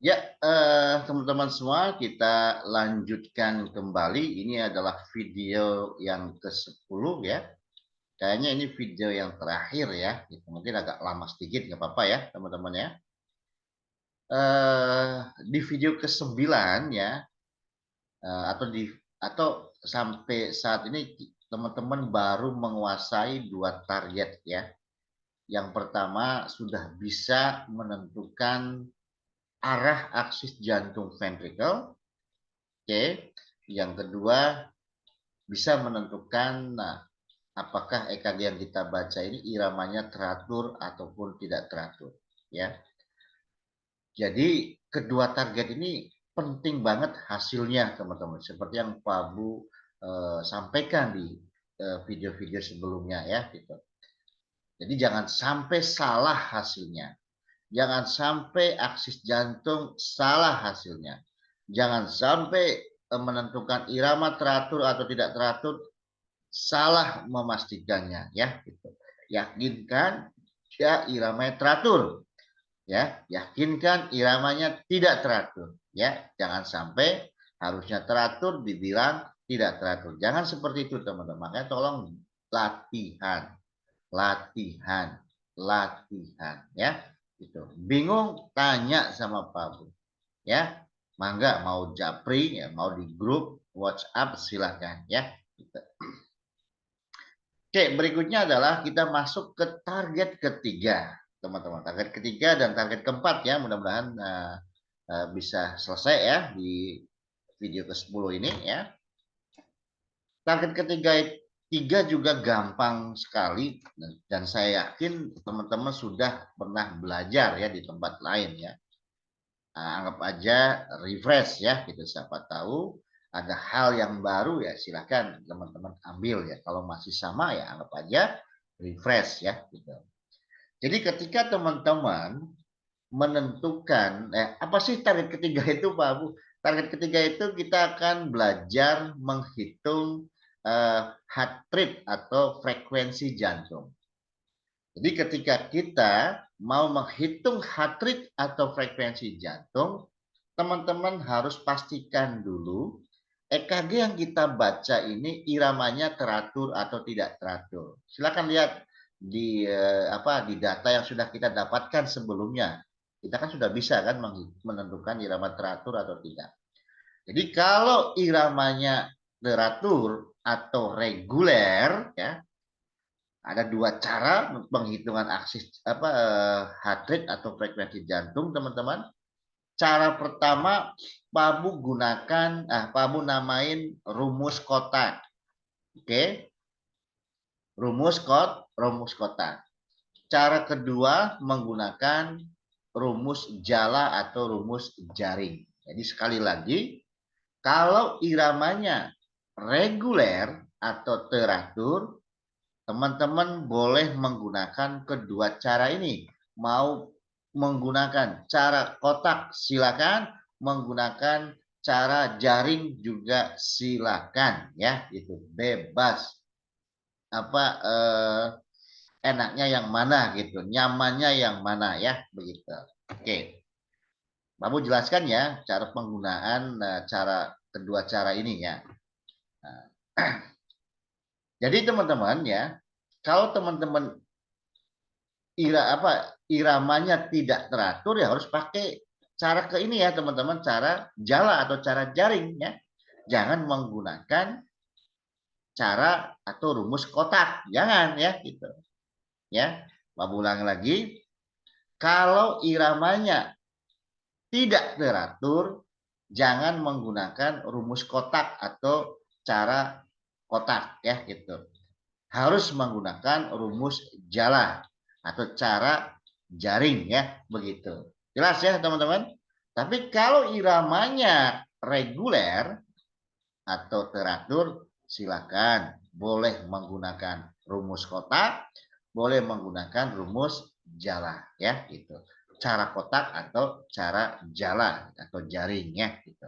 Ya, teman-teman semua, kita lanjutkan kembali. Ini adalah video yang ke-10 ya. Kayaknya ini video yang terakhir ya. Gitu. Mungkin agak lama sedikit, nggak apa-apa ya, teman-teman ya. Di video ke-9 ya, atau sampai saat ini teman-teman baru menguasai 2 target ya. Yang pertama sudah bisa menentukan arah aksis jantung ventricle. Oke, yang kedua bisa menentukan apakah EKG yang kita baca ini iramanya teratur ataupun tidak teratur ya. Jadi kedua target ini penting banget hasilnya teman-teman. Seperti yang Pak Bu sampaikan di video-video sebelumnya ya gitu. Jadi jangan sampai salah hasilnya. Jangan sampai aksis jantung salah hasilnya. Jangan sampai menentukan irama teratur atau tidak teratur salah memastikannya ya gitu. Yakinkan ya iramanya teratur ya, yakinkan iramanya tidak teratur ya. Jangan sampai harusnya teratur dibilang tidak teratur. Jangan seperti itu teman-teman. Makanya tolong latihan, latihan, latihan ya. Gitu. Bingung tanya sama Pak Bu ya. Mangga mau japri ya, mau di grup WhatsApp silakan ya. Gitu. Oke, berikutnya adalah kita masuk ke target ketiga, teman-teman. Target ketiga dan target keempat ya, mudah-mudahan bisa selesai ya di video ke-10 ini ya. Target ketiga tiga juga gampang sekali dan saya yakin teman-teman sudah pernah belajar ya di tempat lain ya. Anggap aja refresh ya, gitu. Siapa tahu ada hal yang baru ya, silakan teman-teman ambil ya. Kalau masih sama ya anggap aja refresh ya gitu. Jadi ketika teman-teman menentukan apa sih target ketiga itu Pak Abu? Target ketiga itu kita akan belajar menghitung heart rate atau frekuensi jantung. Jadi ketika kita mau menghitung heart rate atau frekuensi jantung, teman-teman harus pastikan dulu EKG yang kita baca ini iramanya teratur atau tidak teratur. Silakan lihat di di data yang sudah kita dapatkan sebelumnya. Kita kan sudah bisa kan menentukan irama teratur atau tidak. Jadi kalau iramanya teratur atau reguler ya, ada 2 cara penghitungan aksis heart rate atau frekuensi jantung, teman-teman. Cara pertama, Pak Bu namain rumus kotak. Oke, rumus kotak. Cara kedua menggunakan rumus jala atau rumus jaring. Jadi sekali lagi, kalau iramanya reguler atau teratur, teman-teman boleh menggunakan kedua cara ini. Mau menggunakan cara kotak silakan, menggunakan cara jaring juga silakan ya, itu bebas. Enaknya yang mana gitu, nyamannya yang mana ya begitu. Oke. Kamu jelaskan ya cara penggunaan cara kedua cara ini ya. Nah, jadi teman-teman ya, kalau teman-teman iramanya tidak teratur ya harus pakai cara ke ini ya teman-teman, cara jala atau cara jaring ya. Jangan menggunakan cara atau rumus kotak, jangan ya gitu. Ya, Bapak ulang lagi, kalau iramanya tidak teratur, jangan menggunakan rumus kotak atau cara kotak ya gitu. Harus menggunakan rumus jala atau cara jaring ya begitu. Jelas ya teman-teman? Tapi kalau iramanya reguler atau teratur, silakan boleh menggunakan rumus kotak, boleh menggunakan rumus jala ya gitu. Cara kotak atau cara jala atau jaring ya gitu.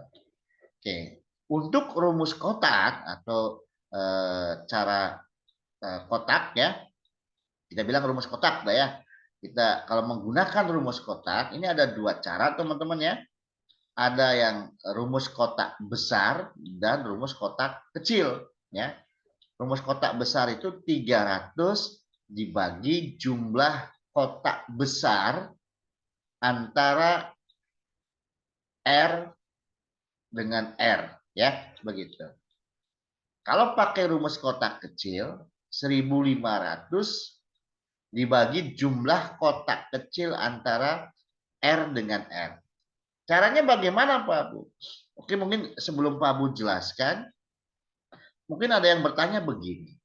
Oke. Untuk rumus kotak atau cara kotak ya, kita bilang rumus kotak lah ya. Kita kalau menggunakan rumus kotak ini ada 2 cara teman-teman ya. ada yang rumus kotak besar dan rumus kotak kecil, ya. Rumus kotak besar itu 300 dibagi jumlah kotak besar antara R dengan R, ya, begitu. Kalau pakai rumus kotak kecil, 1500 dibagi jumlah kotak kecil antara R dengan R. Caranya bagaimana, Pak Bu? Oke, mungkin sebelum Pak Bu jelaskan, mungkin ada yang bertanya begini.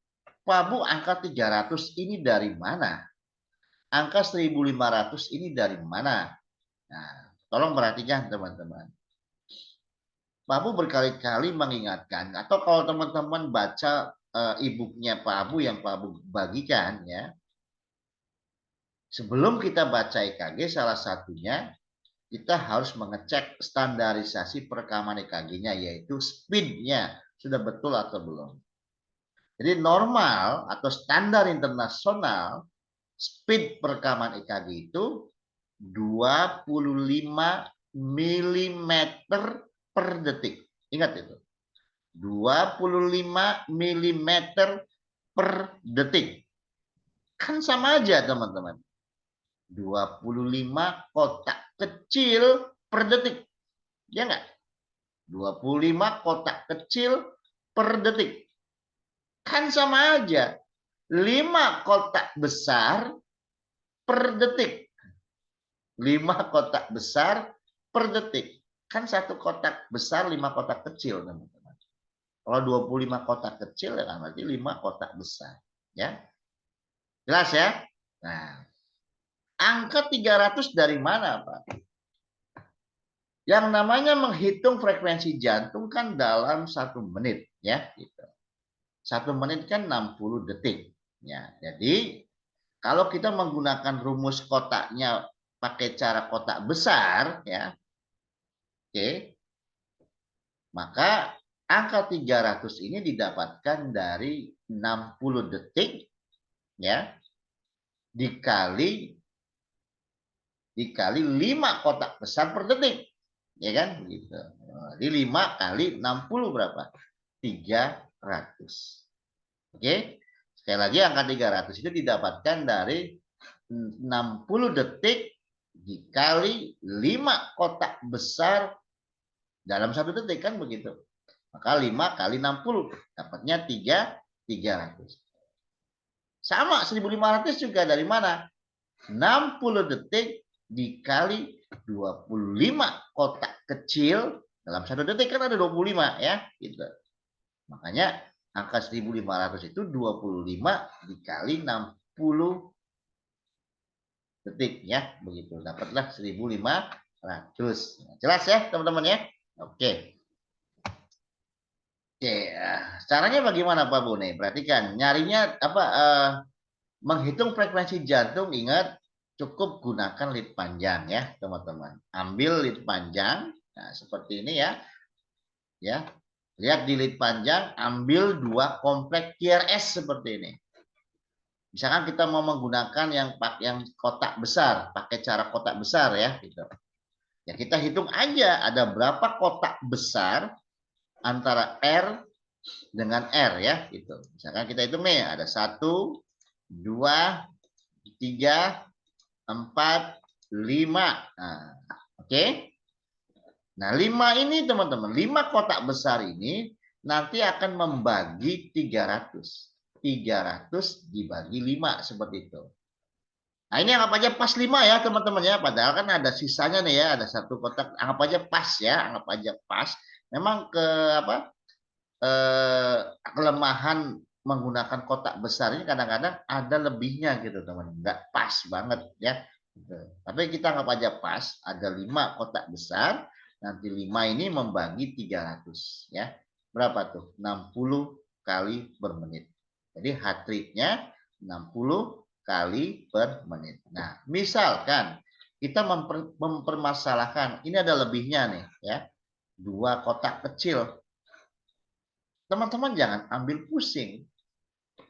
Pak Bu, angka 300 ini dari mana? Angka 1500 ini dari mana? Nah, tolong perhatikan teman-teman. Pak Bu berkali-kali mengingatkan, atau kalau teman-teman baca e-booknya Pak Bu yang Pak Bu bagikan, ya, sebelum kita baca EKG, salah satunya kita harus mengecek standarisasi perekaman EKG-nya, yaitu speed-nya sudah betul atau belum. Jadi normal atau standar internasional speed perekaman EKG itu 25 mm per detik. Ingat itu. 25 mm per detik. Kan sama aja teman-teman. 25 kotak kecil per detik. Ya enggak? 25 kotak kecil per detik. Kan sama aja. 5 kotak besar per detik. 5 kotak besar per detik. Kan satu kotak besar, 5 kotak kecil, teman-teman. Kalau 25 kotak kecil, ya kan berarti 5 kotak besar. Ya. Jelas ya? Nah, angka 300 dari mana, Pak? Yang namanya menghitung frekuensi jantung kan dalam 1 menit, ya. Gitu. 1 menit kan 60 detik. Ya, jadi kalau kita menggunakan rumus kotaknya pakai cara kotak besar, ya, oke, maka angka 300 ini didapatkan dari 60 detik, ya, dikali 5 kotak besar per detik, ya kan, gitu. Jadi 5 kali 60 berapa? 300. Oke. Sekali lagi angka 300 itu didapatkan dari 60 detik dikali 5 kotak besar dalam 1 detik, kan begitu. Maka 5 kali 60 dapatnya 300. Sama 1500 juga dari mana? 60 detik dikali 25 kotak kecil dalam 1 detik, kan ada 25, ya, gitu. Makanya angka 1500 itu 25 dikali 60 detik, ya, begitu. Dapatlah 1500. Jelas ya, teman-teman, ya? Oke. Oke, caranya bagaimana Pak Bu nih? Perhatikan, nyarinya apa, menghitung frekuensi jantung, ingat cukup gunakan lead panjang, ya, teman-teman. Ambil lead panjang, nah seperti ini, ya. Ya. Lihat di lead panjang, ambil 2 komplek QRS seperti ini. Misalkan kita mau menggunakan yang kotak besar, pakai cara kotak besar, ya, gitu. Ya kita hitung aja ada berapa kotak besar antara R dengan R, ya, gitu. Misalkan kita hitung nih, ada 1, 2, 3, 4, 5. Nah, oke. Nah, 5 ini teman-teman, 5 kotak besar ini nanti akan membagi 300. 300 dibagi 5 seperti itu. Nah, ini anggap aja pas 5 ya teman-teman, ya. Padahal kan ada sisanya nih, ya, ada 1 kotak, anggap aja pas, ya, anggap aja pas. Memang kelemahan menggunakan kotak besar ini kadang-kadang ada lebihnya gitu, teman. Enggak pas banget, ya. Gitu. Tapi kita anggap aja pas, ada 5 kotak besar, nanti 5 ini membagi 300, ya. Berapa tuh? 60 kali per menit. Jadi heart rate-nya 60 kali per menit. Nah, misalkan kita mempermasalahkan, ini ada lebihnya nih, ya. 2 kotak kecil. Teman-teman jangan ambil pusing.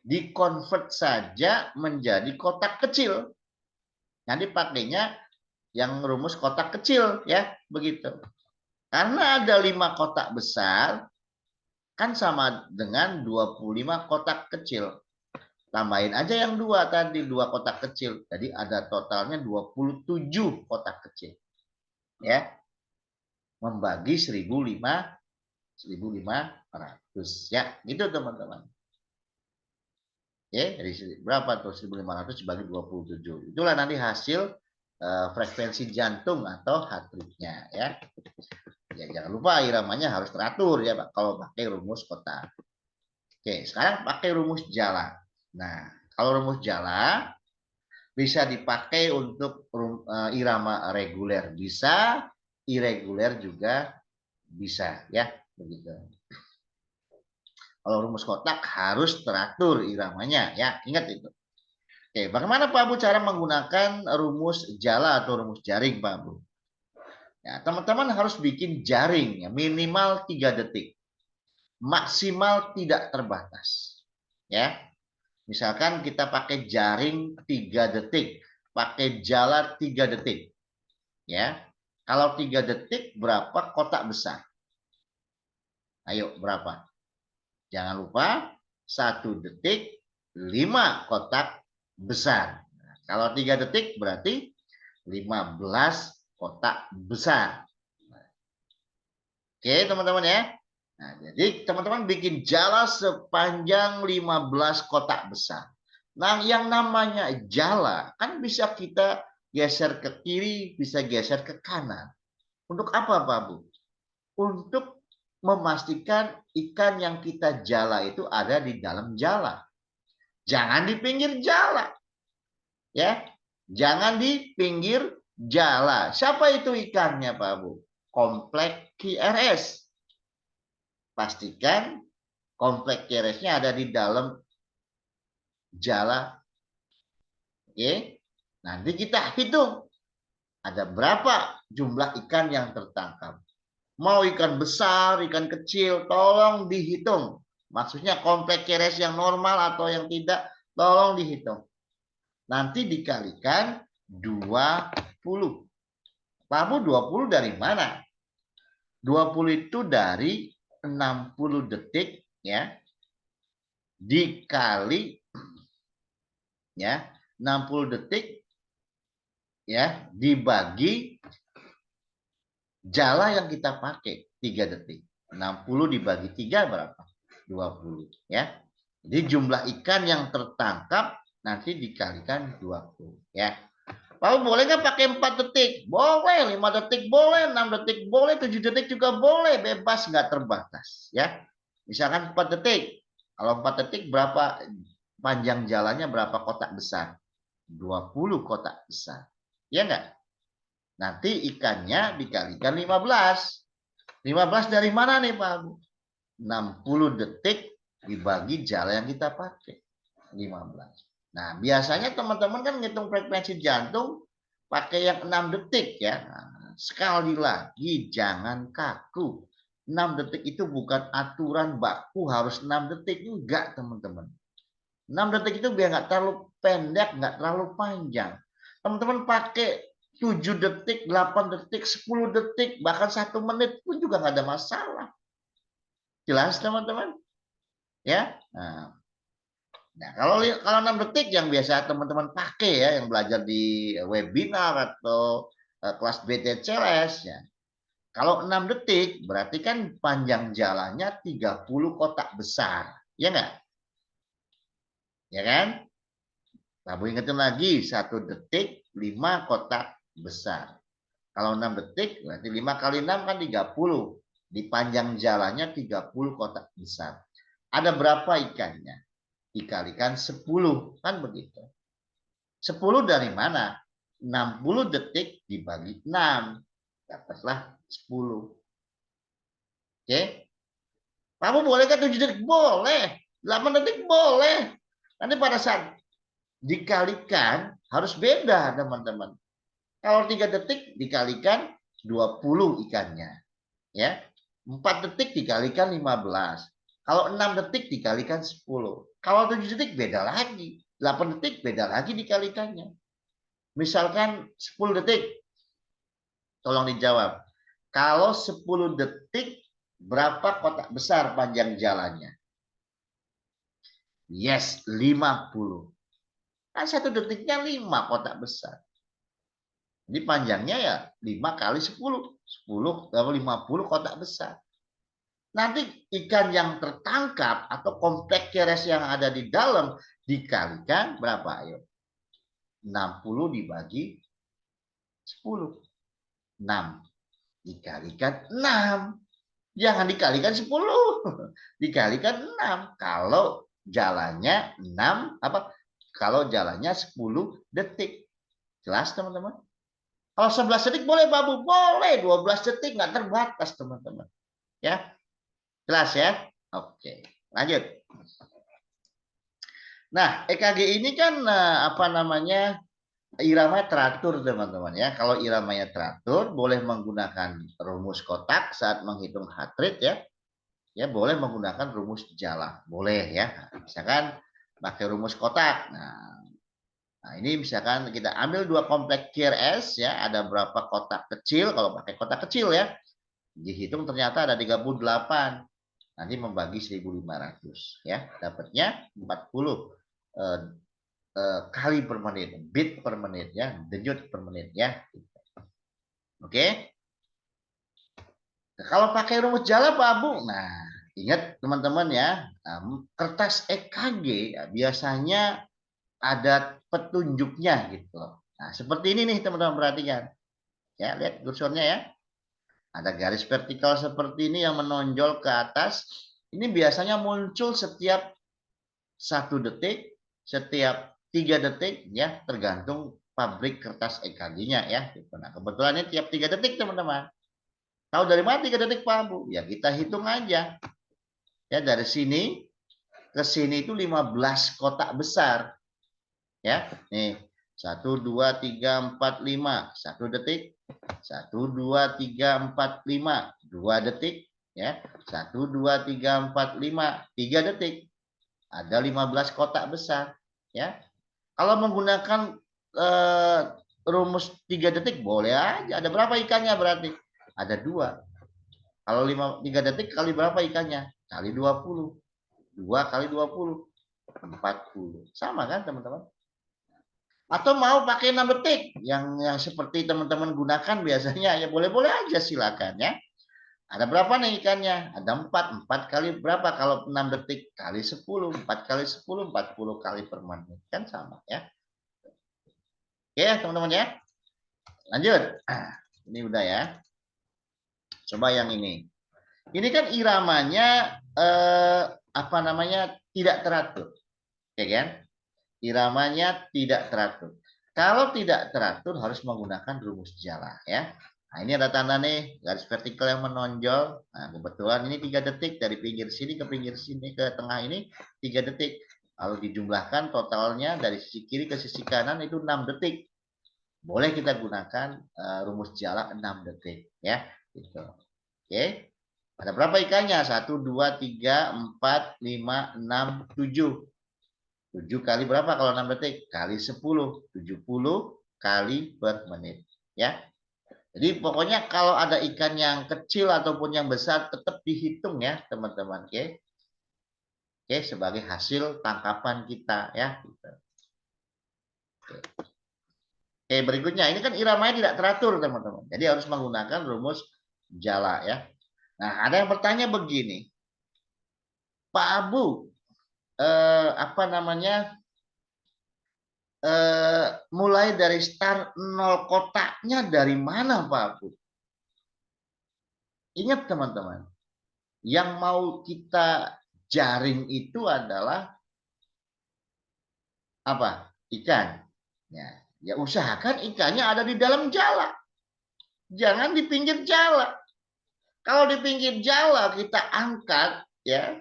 Di-convert saja menjadi kotak kecil. Nanti pakainya yang rumus kotak kecil, ya, begitu. Karena ada 5 kotak besar, kan sama dengan 25 kotak kecil. Tambahin aja yang 2 tadi, 2 kotak kecil. Jadi ada totalnya 27 kotak kecil. Ya. Membagi 1.500. Ya, gitu teman-teman. Oke, dari berapa tuh 1.500 dibagi 27. Itulah nanti hasil frekuensi jantung atau heart rate-nya ya. Ya, jangan lupa iramanya harus teratur ya Pak kalau pakai rumus kotak. Oke, sekarang pakai rumus jala. Nah, kalau rumus jala bisa dipakai untuk irama reguler bisa, irreguler juga bisa ya, begitu. Kalau rumus kotak harus teratur iramanya ya, ingat itu. Oke, bagaimana Pak Bu cara menggunakan rumus jala atau rumus jaring Pak Bu? Ya, teman-teman harus bikin jaring ya, minimal 3 detik. Maksimal tidak terbatas. Ya. Misalkan kita pakai jaring 3 detik, pakai jala 3 detik. Ya. Kalau 3 detik berapa kotak besar? Ayo, berapa? Jangan lupa 1 detik 5 kotak besar. Nah, kalau 3 detik berarti 15 kotak besar. Oke, teman-teman ya. Nah, jadi teman-teman bikin jala sepanjang 15 kotak besar. Nah, yang namanya jala kan bisa kita geser ke kiri, bisa geser ke kanan. Untuk apa, Pak Bu? Untuk memastikan ikan yang kita jala itu ada di dalam jala. Jangan di pinggir jala. Ya. Jangan di pinggir jala. Siapa itu ikannya, Pak Bu? Kompleks QRS. Pastikan kompleks QRS-nya ada di dalam jala. Oke. Nanti kita hitung ada berapa jumlah ikan yang tertangkap. Mau ikan besar, ikan kecil, tolong dihitung. Maksudnya kompleks QRS yang normal atau yang tidak, tolong dihitung. Nanti dikalikan 20. Kamu 20 dari mana? 20 itu dari 60 detik ya. Dikali ya, 60 detik ya, dibagi jala yang kita pakai 3 detik. 60 dibagi 3 berapa? 20 ya. Jadi jumlah ikan yang tertangkap nanti dikalikan 20 ya. Lalu boleh nggak pakai 4 detik? Boleh, 5 detik boleh, 6 detik boleh, 7 detik juga boleh, bebas nggak terbatas ya. Misalkan 4 detik. Kalau 4 detik berapa panjang jalannya, berapa kotak besar? 20 kotak besar. Ya nggak? Nanti ikannya dikalikan 15. 15 dari mana nih Pak Abu? 60 detik dibagi jala yang kita pakai. 15. Nah, biasanya teman-teman kan ngitung frekuensi jantung pakai yang 6 detik ya. Nah, sekali lagi jangan kaku. 6 detik itu bukan aturan baku harus 6 detik. Enggak, teman-teman. 6 detik itu biar nggak terlalu pendek, nggak terlalu panjang. Teman-teman pakai 7 detik, 8 detik, 10 detik, bahkan 1 menit pun juga nggak ada masalah. Jelas, teman-teman? Ya. Nah, kalau 6 detik yang biasa teman-teman pakai ya, yang belajar di webinar atau kelas BTCLS ya. Kalau 6 detik berarti kan panjang jalannya 30 kotak besar. Ya enggak? Ya kan? Kamu ingetin lagi, 1 detik 5 kotak besar. Kalau 6 detik berarti 5 kali 6 kan 30. Di panjang jalannya 30 kotak besar. Ada berapa ikannya? Dikalikan 10, kan begitu. 10 dari mana? 60 detik dibagi 6. Dapatlah 10. Oke. Kamu boleh kan 7 detik? Boleh. 8 detik? Boleh. Nanti pada saat dikalikan harus beda, teman-teman. Kalau 3 detik dikalikan 20 ikannya. Ya. 4 detik dikalikan 15. Kalau 6 detik dikalikan 10. Kalau 7 detik beda lagi. 8 detik beda lagi dikalikannya. Misalkan 10 detik. Tolong dijawab. Kalau 10 detik, berapa kotak besar panjang jalannya? Yes, 50. Kan 1 detiknya 5 kotak besar. Jadi panjangnya ya 5 kali 10. 10 atau 50 kotak besar. Nanti ikan yang tertangkap atau kompleks keres yang ada di dalam dikalikan berapa? Ayo. 60 dibagi 10. 6. Dikalikan 6. Jangan dikalikan 10. Dikalikan 6. Kalau jalannya 6 apa? Kalau jalannya 10 detik. Jelas teman-teman? Kalau 11 detik boleh Babu, boleh 12 detik nggak terbatas teman-teman. Ya. Jelas ya? Oke. Lanjut. Nah, EKG ini kan apa namanya? Irama teratur teman-teman ya. Kalau iramanya teratur boleh menggunakan rumus kotak saat menghitung heart rate ya. Ya boleh menggunakan rumus jala, boleh ya. Misalkan pakai rumus kotak. Nah ini misalkan kita ambil 2 kompleks QRS ya, ada berapa kotak kecil kalau pakai kotak kecil ya. Dihitung ternyata ada 38. Nanti membagi 1.500 ya, dapatnya 40 kali per menit, bit per menit ya, denyut per menit ya. Oke. Nah, kalau pakai rumus jala Pak Abu, nah ingat teman-teman ya, kertas EKG ya, biasanya ada petunjuknya gitu. Nah seperti ini nih teman-teman perhatikan. Ya lihat kursornya ya. Ada garis vertikal seperti ini yang menonjol ke atas. Ini biasanya muncul setiap 1 detik, setiap 3 detik ya, tergantung pabrik kertas EKG-nya ya. Nah kebetulan ini tiap 3 detik teman-teman. Tahu dari mana 3 detik Pak Abu? Ya kita hitung aja. Ya dari sini ke sini itu 15 kotak besar. Ya, nih 1, 2, 3, 4, 5. 1 detik. 1, 2, 3, 4, 5. 2 detik. Ya, 1, 2, 3, 4, 5. 3 detik. Ada 15 kotak besar. Ya, kalau menggunakan rumus 3 detik boleh aja. Ada berapa ikannya berarti? Ada 2. Kalau 3 detik kali berapa ikannya? Kali 20. 2 kali 20. 40. Sama kan teman-teman? Atau mau pakai 6 detik yang seperti teman-teman gunakan biasanya ya boleh-boleh aja silakan ya. Ada berapa nih ikannya? Ada 4. 4 kali berapa kalau 6 detik? Kali 10. 4 kali 10, 40 kali per menit. Kan sama ya. Oke teman-teman ya. Lanjut. Ini udah ya. Coba yang ini. Ini kan iramanya apa namanya? Tidak teratur. Oke kan? Iramanya tidak teratur. Kalau tidak teratur harus menggunakan rumus jala ya. Nah, ini ada tanda nih, garis vertikal yang menonjol. Nah, kebetulan ini 3 detik dari pinggir sini ke pinggir sini ke tengah ini 3 detik. Lalu dijumlahkan totalnya dari sisi kiri ke sisi kanan itu 6 detik. Boleh kita gunakan rumus jala 6 detik ya. Gitu. Oke. Ada berapa ikannya? 1, 2, 3, 4, 5, 6, 7. 7 kali berapa kalau 6 detik? Kali 10. 70 kali per menit. Ya. Jadi pokoknya kalau ada ikan yang kecil ataupun yang besar tetap dihitung ya teman-teman. Oke. Oke, sebagai hasil tangkapan kita ya. Oke, berikutnya ini kan iramanya tidak teratur teman-teman. Jadi harus menggunakan rumus jala ya. Nah, ada yang bertanya begini. Pak Abu, apa namanya? Mulai dari start 0 kotaknya dari mana Pak Abu? Ingat teman-teman, yang mau kita jaring itu adalah apa? Ikan. Ya usahakan ikannya ada di dalam jala. Jangan di pinggir jala. Kalau di pinggir jala kita angkat ya,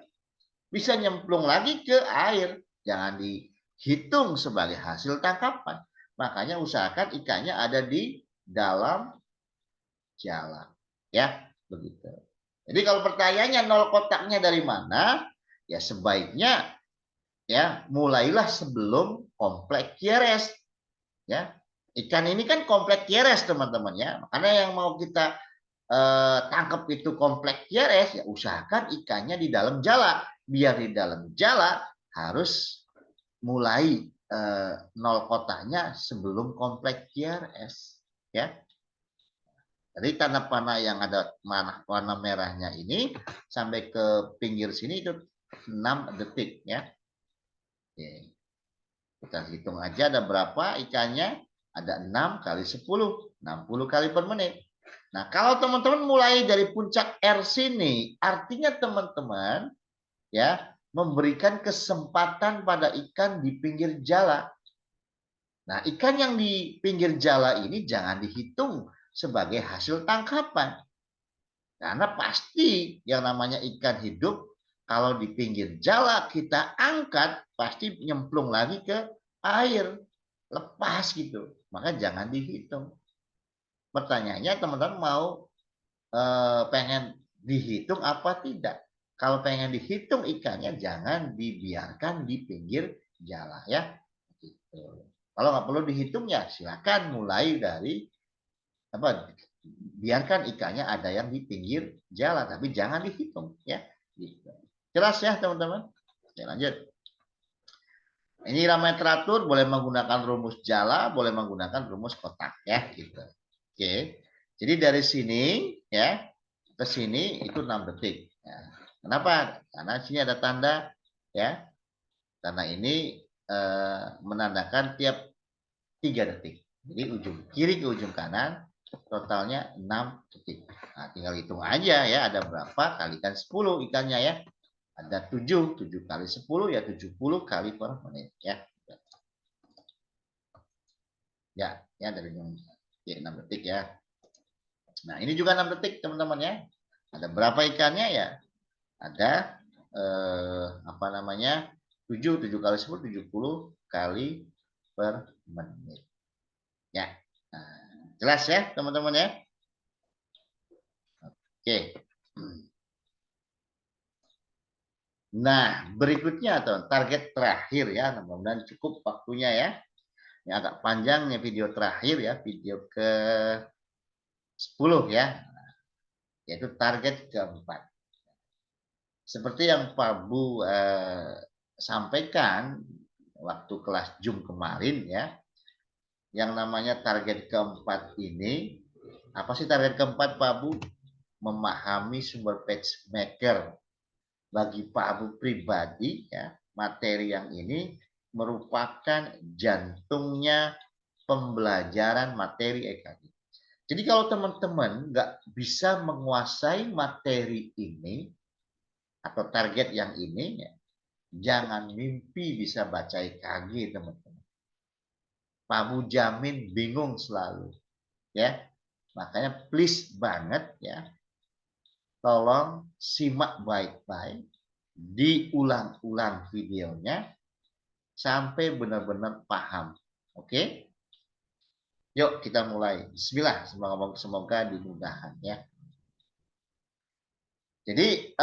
bisa nyemplung lagi ke air. Jangan dihitung sebagai hasil tangkapan. Makanya usahakan ikannya ada di dalam jala. Ya, begitu. Jadi kalau pertanyaannya 0 kotaknya dari mana? Ya sebaiknya ya mulailah sebelum kompleks QRS. Ya. Ikan ini kan kompleks QRS teman-teman ya. Makanya yang mau kita tangkap itu kompleks QRS, ya usahakan ikannya di dalam jala. Biar di dalam jala harus mulai nol kotaknya sebelum kompleks QRS, ya. Jadi tanda panah yang ada warna merahnya ini sampai ke pinggir sini itu 6 detik, ya. Oke. Kita hitung aja ada berapa ikannya. Ada 6 kali 10, 60 kali per menit. Nah, kalau teman-teman mulai dari puncak R sini, artinya teman-teman ya memberikan kesempatan pada ikan di pinggir jala. Nah, ikan yang di pinggir jala ini jangan dihitung sebagai hasil tangkapan. Karena pasti yang namanya ikan hidup, kalau di pinggir jala kita angkat, pasti nyemplung lagi ke air. Lepas gitu. Maka jangan dihitung. Pertanyaannya teman-teman mau pengen dihitung apa tidak? Kalau pengen dihitung ikannya, jangan dibiarkan di pinggir jala, ya. Gitu. Kalau nggak perlu dihitung, ya silakan mulai dari apa? Biarkan ikannya ada yang di pinggir jala, tapi jangan dihitung, ya. Gitu. Jelas ya teman-teman? Oke, lanjut. Ini ramai teratur, boleh menggunakan rumus jala, boleh menggunakan rumus kotak, ya. Gitu. Oke. Jadi dari sini, ya, ke sini itu 6 detik. Ya. Kenapa? Karena sini ada tanda, ya. Karena ini menandakan tiap 3 detik. Jadi ujung kiri ke ujung kanan totalnya 6 detik. Nah, tinggal hitung aja ya ada berapa kalikan 10 ikannya, ya. Ada 7 kali 10 ya 70 kali per menit, ya. Ya dari 6 detik, ya. Nah, ini juga 6 detik teman-teman, ya. Ada berapa ikannya, ya? Ada apa namanya? 7 kali 10 70 kali per menit. Ya. Nah, jelas ya, teman-teman, ya? Oke. Nah, berikutnya target terakhir, ya. Mudah-mudahan cukup waktunya, ya. Ini agak panjang nih video terakhir, ya, video ke 10, ya. Yaitu target keempat. Seperti yang Pak Bu sampaikan waktu kelas Zoom kemarin, ya. Yang namanya target keempat ini, apa sih target keempat Pak Bu? Memahami sumber pacemaker. Bagi Pak Abu pribadi, ya, materi yang ini merupakan jantungnya pembelajaran materi EKG. Jadi kalau teman-teman nggak bisa menguasai materi ini atau target yang ini, ya, jangan mimpi bisa baca EKG, teman-teman. Pak Abu jamin bingung selalu, ya. Makanya please banget, ya, tolong simak baik-baik, diulang-ulang videonya sampai benar-benar paham. Oke? Yuk kita mulai. Bismillah, semoga dimudahkan, ya. Jadi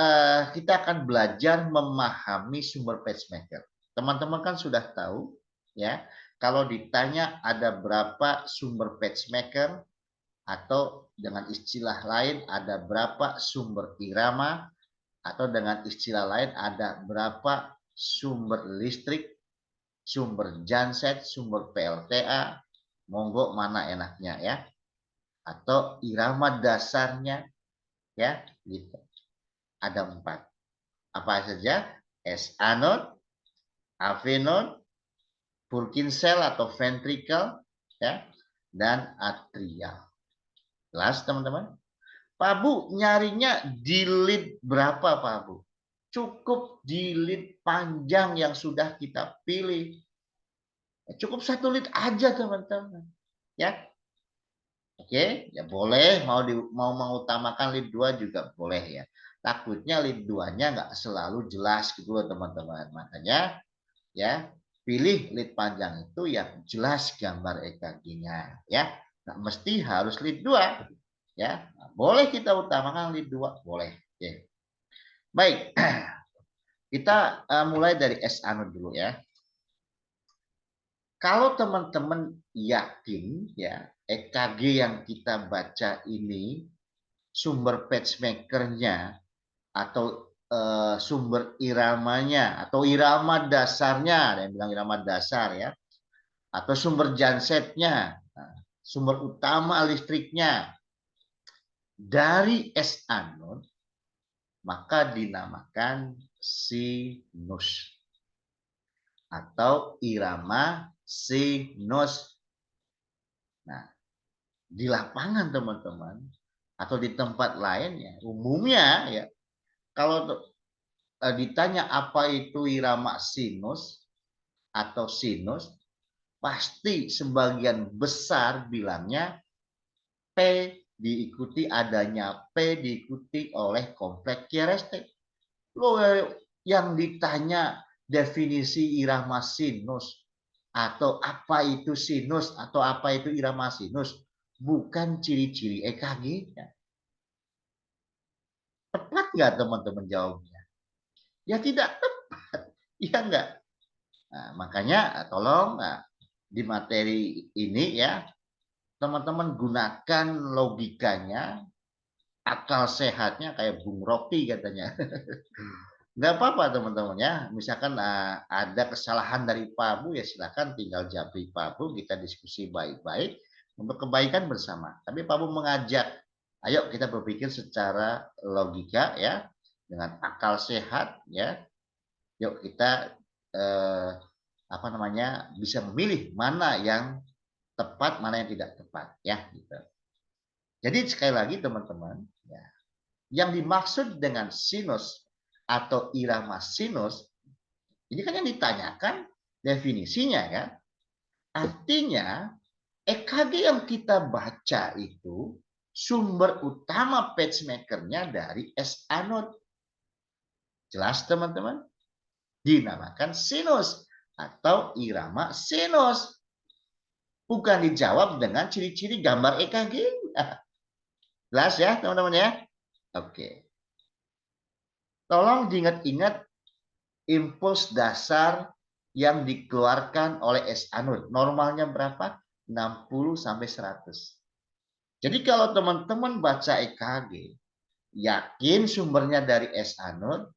kita akan belajar memahami sumber pacemaker. Teman-teman kan sudah tahu, ya. Kalau ditanya ada berapa sumber pacemaker atau dengan istilah lain ada berapa sumber irama atau dengan istilah lain ada berapa sumber listrik, sumber genset, sumber PLTA, monggo mana enaknya, ya. Atau irama dasarnya, ya, gitu. Ada 4. Apa saja? S anode, AV node, Purkinje atau ventricle, ya, dan atrial. Jelas teman-teman? Pak Bu nyarinya di lead berapa Pak Bu? Cukup di lead panjang yang sudah kita pilih. Cukup 1 lead aja teman-teman, ya. Oke, ya boleh mau mengutamakan lead 2 juga boleh, ya. Takutnya lead 2-nya nggak selalu jelas gitu loh teman-teman. Makanya, ya, pilih lead panjang itu yang jelas gambar EKG-nya, ya. Nggak mesti harus lead 2, ya. Nah, boleh kita utamakan lead 2, boleh. Oke. Baik. Kita mulai dari S anode dulu, ya. Kalau teman-teman yakin, ya, EKG yang kita baca ini sumber pacemakernya atau sumber iramanya atau irama dasarnya, ada yang bilang irama dasar ya, atau sumber gensetnya, sumber utama listriknya dari S anode, maka dinamakan sinus atau irama sinus. Nah, di lapangan teman-teman atau di tempat lainnya umumnya ya, kalau ditanya apa itu irama sinus atau sinus, pasti sebagian besar bilangnya P diikuti adanya P diikuti oleh kompleks QRST. Lo yang ditanya definisi irama sinus atau apa itu sinus atau apa itu irama sinus, bukan ciri-ciri EKG-nya. Tepat nggak teman-teman jawabnya? Ya tidak tepat, ya enggak. Nah, makanya tolong di materi ini ya teman-teman gunakan logikanya, akal sehatnya kayak Bung Rocky katanya. Nggak apa-apa teman-teman ya. Misalkan ada kesalahan dari Pak Bu ya silakan tinggal jabri Pak Bu, kita diskusi baik-baik untuk kebaikan bersama. Tapi Pak Bu mengajak, ayo kita berpikir secara logika ya, dengan akal sehat ya. Yuk kita apa namanya bisa memilih mana yang tepat, mana yang tidak tepat ya gitu. Jadi sekali lagi teman-teman, ya, yang dimaksud dengan sinus atau irama sinus, ini kan yang ditanyakan definisinya kan. Artinya EKG yang kita baca itu sumber utama pacemakernya dari S anode. Jelas teman-teman? Dinamakan sinus atau irama sinus. Bukan dijawab dengan ciri-ciri gambar EKG. Jelas ya teman-teman ya? Oke. Tolong diingat-ingat impuls dasar yang dikeluarkan oleh S anode. Normalnya berapa? 60 sampai 100. Jadi kalau teman-teman baca EKG, yakin sumbernya dari S anode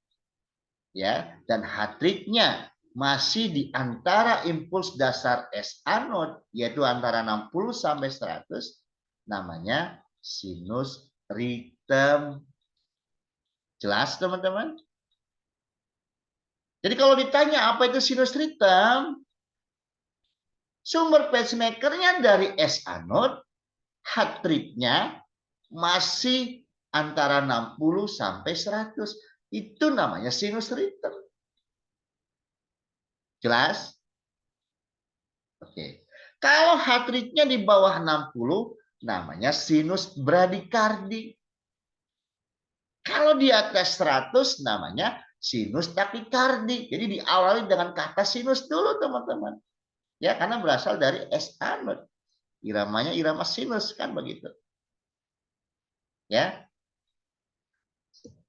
ya, dan heart rate-nya masih di antara impuls dasar S anode yaitu antara 60 sampai 100, namanya sinus rhythm. Jelas teman-teman? Jadi kalau ditanya apa itu sinus rhythm, sumber pacemakernya dari S anode, heart rate-nya masih antara 60 sampai 100. Itu namanya sinus rhythm. Jelas? Oke. Kalau heart rate-nya di bawah 60, namanya sinus bradikardi. Kalau di atas 100, namanya sinus takikardi. Jadi diawali dengan kata sinus dulu, teman-teman. Ya, karena berasal dari S anode. Iramanya irama sinus, kan begitu. Ya.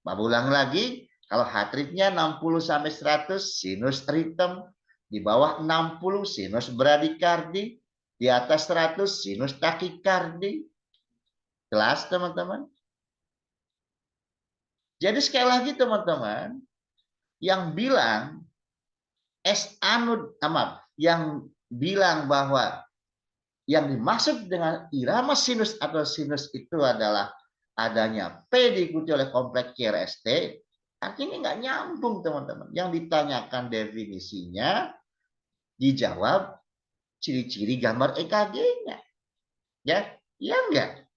Bapak ulang lagi, kalau heart rate-nya 60 sampai 100, sinus rhythm. Di bawah 60 sinus bradikardi, di atas 100 sinus takikardi. Jelas teman-teman? Jadi sekali lagi teman-teman, yang bilang S anode, yang bilang bahwa yang dimaksud dengan irama sinus atau sinus itu adalah adanya P diikuti oleh kompleks QRST, artinya nggak nyambung teman-teman. Yang ditanyakan definisinya, dijawab ciri-ciri gambar EKG-nya. Ya, iya enggak?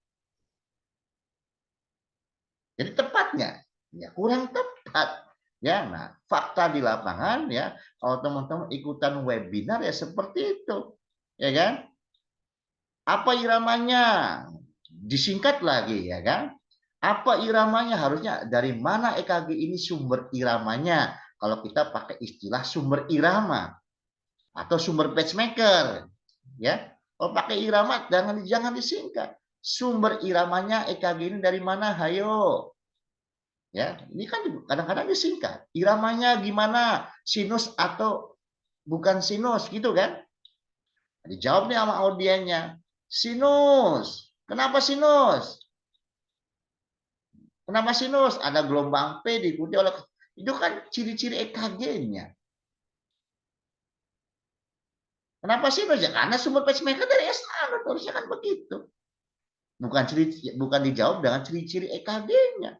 Jadi tepatnya, ya kurang tepat. Ya, nah fakta di lapangan ya, kalau teman-teman ikutan webinar ya seperti itu, ya kan? Apa iramanya? Disingkat lagi ya kan? Apa iramanya? Harusnya dari mana EKG ini sumber iramanya? Kalau kita pakai istilah sumber irama atau sumber pacemaker, ya. Kalau pakai irama jangan disingkat. Sumber iramanya EKG ini dari mana? Hayo. Ya, ini kan kadang-kadang disingkat. Iramanya gimana? Sinus atau bukan sinus gitu kan? Dijawab nih sama audiennya. Sinus. Kenapa sinus? Kenapa sinus? Ada gelombang P diikuti oleh, itu kan ciri-ciri EKG-nya. Kenapa sinus? Ya karena sumber pacemaker dari SA, harusnya kan begitu. Bukan dijawab dengan ciri-ciri EKG-nya.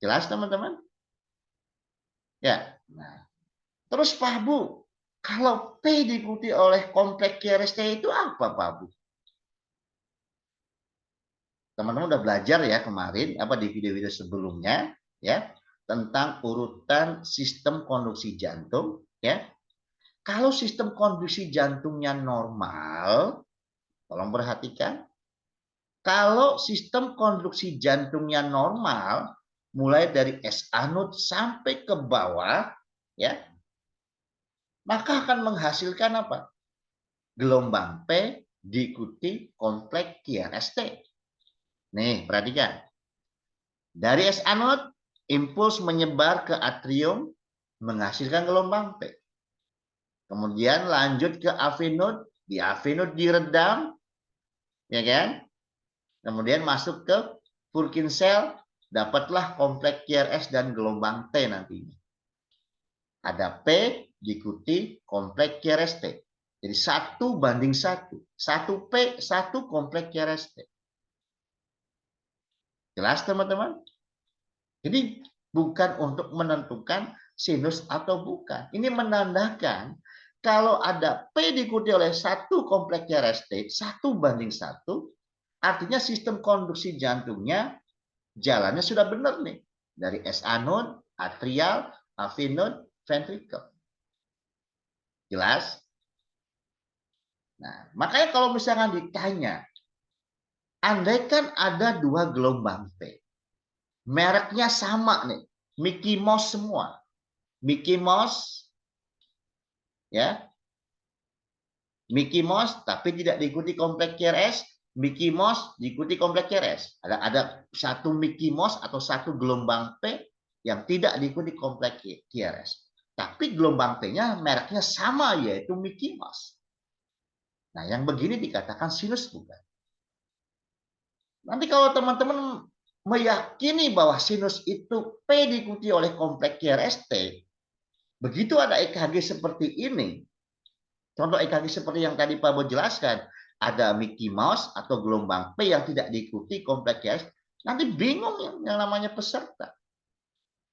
Jelas teman-teman? Ya. Nah, terus Pak Bu, kalau P diikuti oleh kompleks QRST itu apa Pak Bu? Teman-teman udah belajar ya kemarin apa di video-video sebelumnya ya tentang urutan sistem konduksi jantung ya. Kalau sistem konduksi jantungnya normal, tolong perhatikan, kalau sistem konduksi jantungnya normal, mulai dari S anode sampai ke bawah, ya, maka akan menghasilkan apa? Gelombang P diikuti kompleks QRST. Nih, perhatikan. Dari S anode, impuls menyebar ke atrium, menghasilkan gelombang P. Kemudian lanjut ke AV node, di AV node diredam, ya kan? Kemudian masuk ke Purkinje cell, dapatlah kompleks QRS dan gelombang T nantinya. Ada P diikuti kompleks QRST. Jadi 1:1. 1 P, 1 kompleks QRST. Jelas teman-teman? Jadi bukan untuk menentukan sinus atau bukan. Ini menandakan kalau ada P diikuti oleh 1 kompleks QRST, 1:1, artinya sistem konduksi jantungnya jalannya sudah benar nih. Dari S anode, atrial, AV node, ventricle. Jelas? Nah, makanya kalau misalnya ditanya, andaikan ada 2 gelombang P, mereknya sama nih, Mickey Mouse semua. Mickey Mouse, ya, Mickey Mouse, tapi tidak diikuti kompleks QRS, Mickey Mouse diikuti kompleks QRS. Ada satu Mickey Mouse atau satu gelombang P yang tidak diikuti kompleks QRS. Tapi gelombang P-nya mereknya sama, yaitu Mickey Mouse. Nah, yang begini dikatakan sinus bukan? Nanti kalau teman-teman meyakini bahwa sinus itu P diikuti oleh kompleks QRST, begitu ada EKG seperti ini, contoh EKG seperti yang tadi Pak Bo jelaskan, ada Mickey Mouse atau gelombang P yang tidak diikuti kompleks QRST, nanti bingung yang namanya peserta.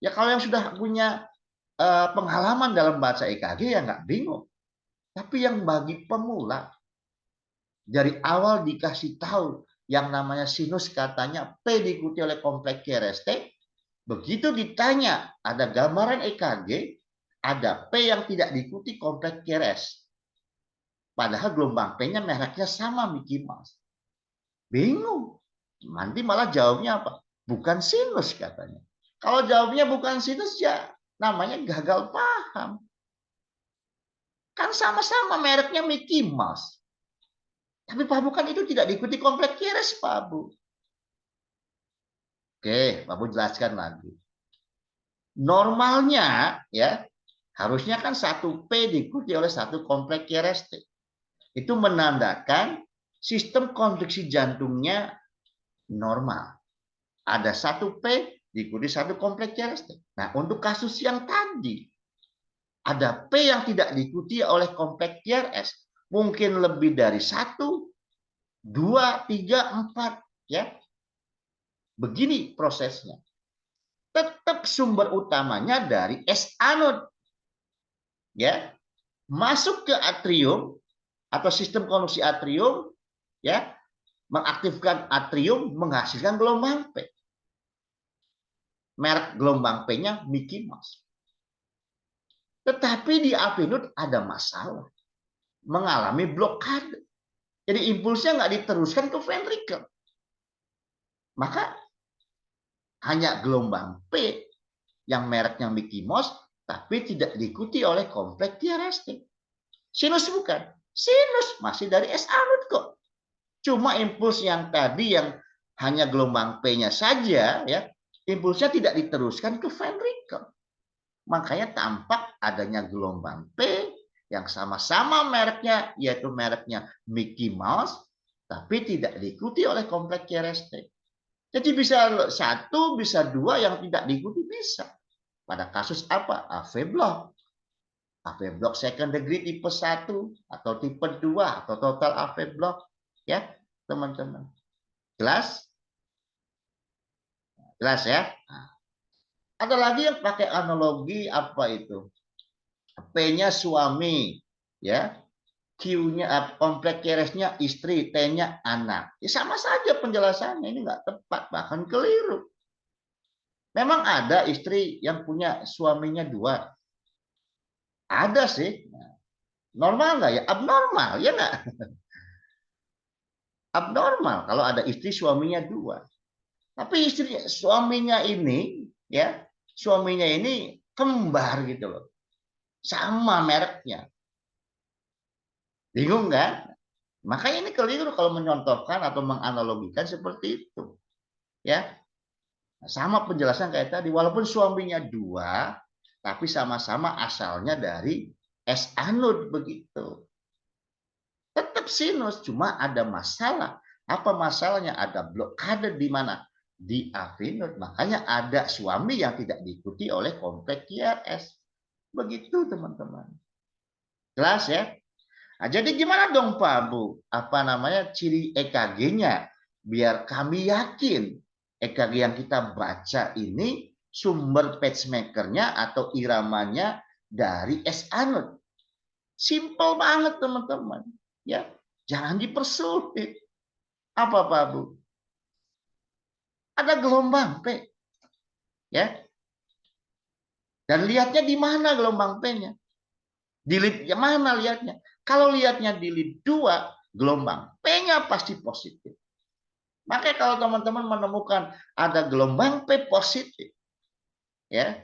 Ya kalau yang sudah punya pengalaman dalam baca EKG ya nggak bingung. Tapi yang bagi pemula, dari awal dikasih tahu yang namanya sinus katanya P diikuti oleh kompleks QRST, begitu ditanya ada gambaran EKG, ada P yang tidak diikuti kompleks QRS. Padahal gelombang P-nya mereknya sama Mickey Mouse. Bingung. Nanti malah jawabnya apa? Bukan sinus katanya. Kalau jawabnya bukan sinus ya namanya gagal paham. Kan sama-sama mereknya Mickey Mouse. Tapi Pak Bu kan itu tidak diikuti kompleks QRS Pak Bu. Oke, Pak Bu jelaskan lagi. Normalnya ya harusnya kan 1 P diikuti oleh 1 kompleks QRST. Itu menandakan sistem konduksi jantungnya normal. Ada 1 P diikuti 1 kompleks QRST. Nah, untuk kasus yang tadi ada P yang tidak diikuti oleh kompleks QRS, mungkin lebih dari 1, 2, 3, 4 ya. Begini prosesnya. Tetap sumber utamanya dari S anode. Ya. Masuk ke atrium atau sistem konduksi atrium ya, mengaktifkan atrium menghasilkan gelombang P. Merek gelombang P-nya Mickey Mouse. Tetapi di AV node ada masalah. Mengalami blokade. Jadi impulsnya nggak diteruskan ke ventricle. Maka hanya gelombang P yang mereknya Mickey Mouse tapi tidak diikuti oleh kompleks QRST. Sinus bukan. Sinus masih dari S anode kok. Cuma impuls yang tadi yang hanya gelombang P-nya saja ya, impulsnya tidak diteruskan ke ventricle. Makanya tampak adanya gelombang P yang sama-sama mereknya yaitu mereknya Mickey Mouse tapi tidak diikuti oleh kompleks QRST. Jadi bisa satu, bisa dua yang tidak diikuti bisa. Pada kasus apa? AV block. AV block second degree tipe 1 atau tipe 2 atau total AV block. Ya, teman-teman. Jelas? Jelas ya? Nah, ada lagi yang pakai analogi apa itu? P-nya suami, ya. Q-nya komplek keresnya istri, T-nya anak. Ya, sama saja penjelasannya, ini nggak tepat, bahkan keliru. Memang ada istri yang punya suaminya dua. Ada sih. Normal nggak ya? Abnormal, ya nggak? Abnormal kalau ada istri suaminya dua. Tapi istri suaminya ini, ya, suaminya ini kembar gitu loh. Sama mereknya. Bingung kan? Makanya ini keliru kalau menyontohkan atau menganalogikan seperti itu. Ya, sama penjelasan kayak tadi. Walaupun suaminya dua, tapi sama-sama asalnya dari S anode begitu. Tetap sinus, cuma ada masalah. Apa masalahnya? Ada blokade di mana? Di AV node. Makanya ada suami yang tidak diikuti oleh kompleks QRS. Begitu teman-teman. Jelas ya? Nah, jadi gimana dong Pak Bu? Apa namanya ciri EKG-nya? Biar kami yakin EKG yang kita baca ini sumber pacemaker-nya atau iramanya dari S anode. Simple banget teman-teman. Ya, jangan dipersulit. Apa Pak Bu? Ada gelombang P, ya. Dan lihatnya di mana gelombang P-nya? Di lead mana lihatnya? Kalau lihatnya di lead 2, gelombang P-nya pasti positif. Makanya kalau teman-teman menemukan ada gelombang P positif, ya,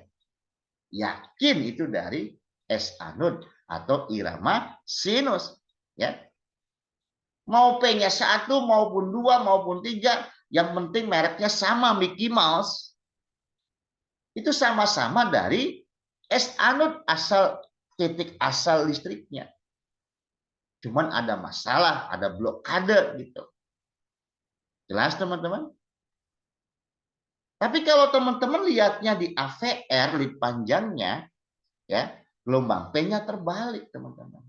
yakin itu dari S anode atau irama sinus, ya. Mau P-nya 1 maupun 2 maupun 3, yang penting mereknya sama Mickey Mouse. Itu sama-sama dari S anode asal titik asal listriknya. Cuman ada masalah, ada blokade gitu. Jelas teman-teman? Tapi kalau teman-teman lihatnya di AVR, lead panjangnya, ya, gelombang P-nya terbalik teman-teman.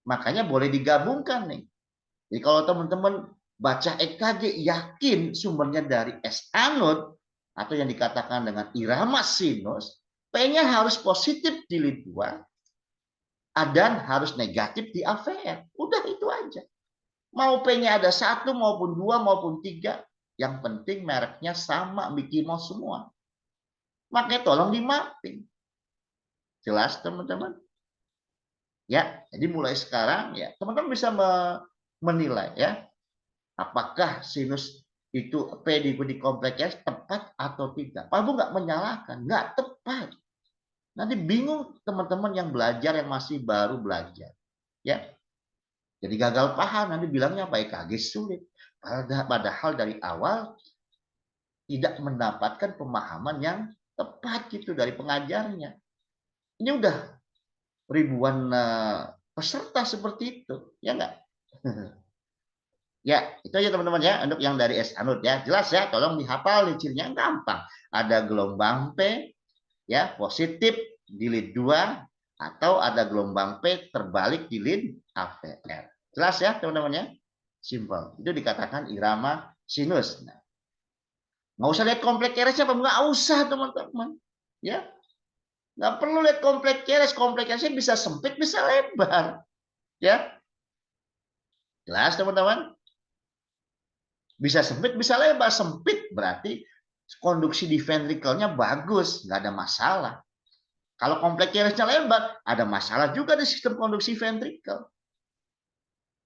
Makanya boleh digabungkan nih. Jadi kalau teman-teman baca EKG yakin sumbernya dari S anode atau yang dikatakan dengan irama sinus, P-nya harus positif di lead 2 dan harus negatif di AVR. Udah itu aja. Mau P-nya ada 1 maupun 2 maupun 3, yang penting mereknya sama Mickey Mouse semua. Makanya tolong di mapping. Jelas teman-teman? Ya, jadi mulai sekarang ya teman-teman bisa menilai ya apakah sinus itu P diikuti kompleks tepat atau tidak. Pak Bu nggak menyalahkan, nggak tepat. Nanti bingung teman-teman yang belajar yang masih baru belajar, ya. Jadi gagal paham nanti bilangnya apa EKG sulit. Padahal dari awal tidak mendapatkan pemahaman yang tepat gitu dari pengajarnya. Ini udah ribuan peserta seperti itu, ya enggak? Ya, itu aja teman-teman ya untuk yang dari S anode ya. Jelas ya, tolong dihafal nih cirinya gampang. Ada gelombang P ya positif di lead 2 atau ada gelombang P terbalik di lead AVR. Jelas ya teman-teman ya? Simple. Itu dikatakan irama sinus. Nah, nggak usah lihat kompleks keresnya, nggak usah teman-teman. Ya, nggak perlu lihat kompleks keres. Kompleks keresnya bisa sempit, bisa lebar. Ya, jelas teman-teman. Bisa sempit, bisa lebar. Sempit berarti konduksi di ventrikelnya bagus, nggak ada masalah. Kalau kompleks keresnya lebar, ada masalah juga di sistem konduksi ventrikel.